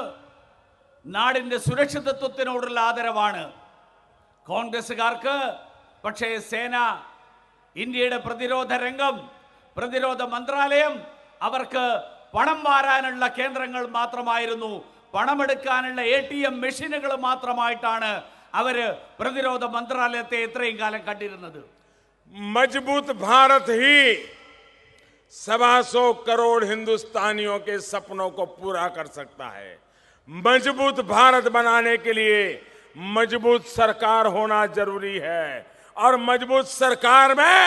നാടിന്റെ സുരക്ഷിതത്വത്തിനോടുള്ള ആദരവാണ് കോൺഗ്രസ്സുകാർക്ക്. പക്ഷേ സേന, ഇന്ത്യയുടെ പ്രതിരോധ രംഗം, പ്രതിരോധ മന്ത്രാലയം അവർക്ക് പണം വാരാനുള്ള കേന്ദ്രങ്ങൾ മാത്രമായിരുന്നു, പണമെടുക്കാനുള്ള ATM മെഷീനുകൾ മാത്രമായിട്ടാണ് അവര് പ്രതിരോധ മന്ത്രാലയത്തെ ഇത്രയും കാലം കണ്ടിരുന്നത്. मजबूत भारत ही 125 करोड़ हिंदुस्तानियों के सपनों को पूरा कर सकता है. मजबूत भारत बनाने के लिए मजबूत सरकार होना जरूरी है, और मजबूत सरकार में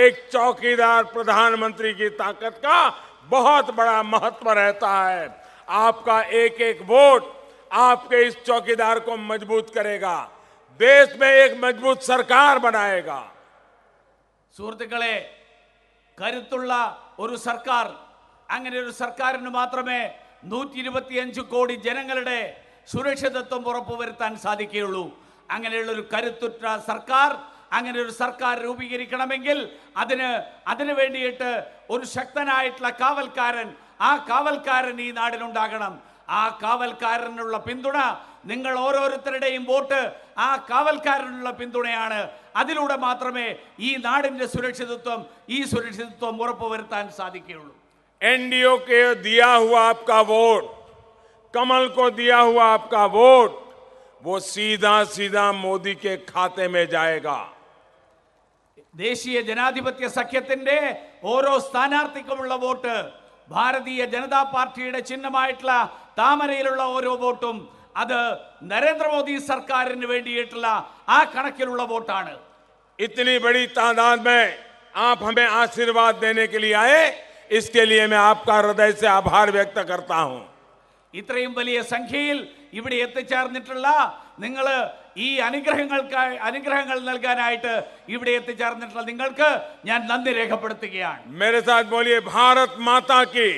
एक चौकीदार प्रधानमंत्री की ताकत का बहुत बड़ा महत्व रहता है. आपका एक एक वोट आपके इस चौकीदार को मजबूत करेगा, देश में एक मजबूत सरकार बनाएगा. സുഹൃത്തുക്കളെ, കരുത്തുള്ള ഒരു സർക്കാർ, അങ്ങനെ ഒരു സർക്കാരിന് മാത്രമേ 125 കോടി ജനങ്ങളുടെ സുരക്ഷിതത്വം ഉറപ്പുവരുത്താൻ സാധിക്കുകയുള്ളൂ. അങ്ങനെയുള്ള ഒരു കരുത്തുറ്റ സർക്കാർ, അങ്ങനെ ഒരു സർക്കാർ രൂപീകരിക്കണമെങ്കിൽ അതിന് വേണ്ടിയിട്ട് ഒരു ശക്തനായിട്ടുള്ള കാവൽക്കാരൻ, ആ കാവൽക്കാരൻ ഈ നാടിനുണ്ടാകണം. ആ കാവൽക്കാരനുള്ള പിന്തുണ, നിങ്ങൾ ഓരോരുത്തരുടെയും വോട്ട് ആ കാവൽക്കാരനുള്ള പിന്തുണയാണ്. അതിലൂടെ മാത്രമേ ഈ നാടിന്റെ സുരക്ഷിതത്വം ഉറപ്പുവരുത്താൻ സാധിക്കുകയുള്ളൂ. एनडीओ के दिया हुआ आपका वोट, कमल को दिया हुआ आपका वोट, वो सीधा मोदी के खाते में जाएगा. ദേശീയ ജനാധിപത്യ സഖ്യത്തിന്റെ ഓരോ സ്ഥാനാർത്ഥിക്കുമുള്ള വോട്ട്, ഭാരതീയ ജനതാ പാർട്ടിയുടെ ചിഹ്നമായിട്ടുള്ള താമരയിലുള്ള ഓരോ വോട്ടും അത് നരേന്ദ്രമോദി സർക്കാരിന് വേണ്ടിയിട്ടുള്ള ആ കണക്കിലുള്ള വോട്ടാണ്. इतनी बड़ी तादाद में आप हमें आशीर्वाद देने के लिए आए, इसके लिए मैं आपका हृदय से आभार व्यक्त करता हूं. ഇത്രയും വലിയ സംഖ്യയിൽ ഇവിടെ എത്തിച്ചേർന്നിട്ടുള്ള നിങ്ങൾ, ഈ അനുഗ്രഹങ്ങൾ നൽകാനായിട്ട് ഇവിടെ എത്തിച്ചേർന്നിട്ടുള്ള നിങ്ങൾക്ക് ഞാൻ നന്ദി രേഖപ്പെടുത്തുകയാണ്. मेरे साथ बोलिए, भारत माता की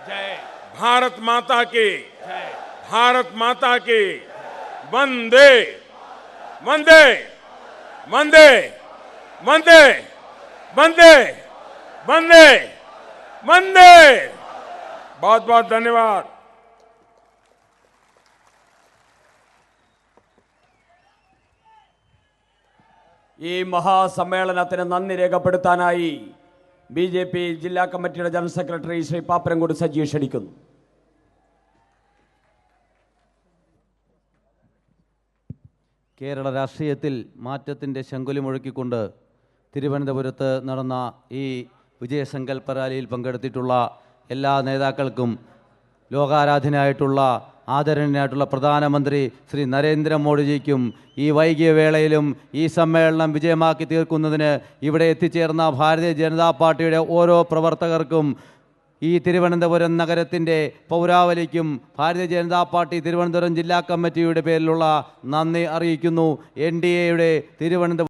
ജയ്, भारत माता की ജയ്. भारत माता की वंदे वंदे वंदे वंदे वंदे वंदे वंदे. बहुत बहुत धन्यवाद. ഈ മഹാസമ്മേളനത്തിന് നന്ദി രേഖപ്പെടുത്താനായി BJP ജില്ലാ കമ്മിറ്റിയുടെ ജനറൽ സെക്രട്ടറി ശ്രീ പാപ്പരംകോട് സജീഷ് ക്ഷണിക്കുന്നു. കേരള രാഷ്ട്രീയത്തിൽ മാറ്റത്തിൻ്റെ ശങ്കുലി മുഴക്കിക്കൊണ്ട് തിരുവനന്തപുരത്ത് നടന്ന ഈ വിജയസങ്കല്പ റാലിയിൽ പങ്കെടുത്തിട്ടുള്ള എല്ലാ നേതാക്കൾക്കും, ലോകാരാധനായിട്ടുള്ള ആദരണീയനായിട്ടുള്ള പ്രധാനമന്ത്രി ശ്രീ നരേന്ദ്രമോദിജിക്കും ഈ വൈകിയ വേളയിലും ഈ സമ്മേളനം വിജയമാക്കി തീർക്കുന്നതിന് ഇവിടെ എത്തിച്ചേർന്ന ഭാരതീയ ജനതാ പാർട്ടിയുടെ ഓരോ പ്രവർത്തകർക്കും, ഈ തിരുവനന്തപുരം നഗരത്തിൻ്റെ പൗരാവലിക്കും ഭാരതീയ ജനതാ പാർട്ടി തിരുവനന്തപുരം ജില്ലാ കമ്മിറ്റിയുടെ പേരിലുള്ള നന്ദി അറിയിക്കുന്നു. NDAയുടെ തിരുവനന്തപുരം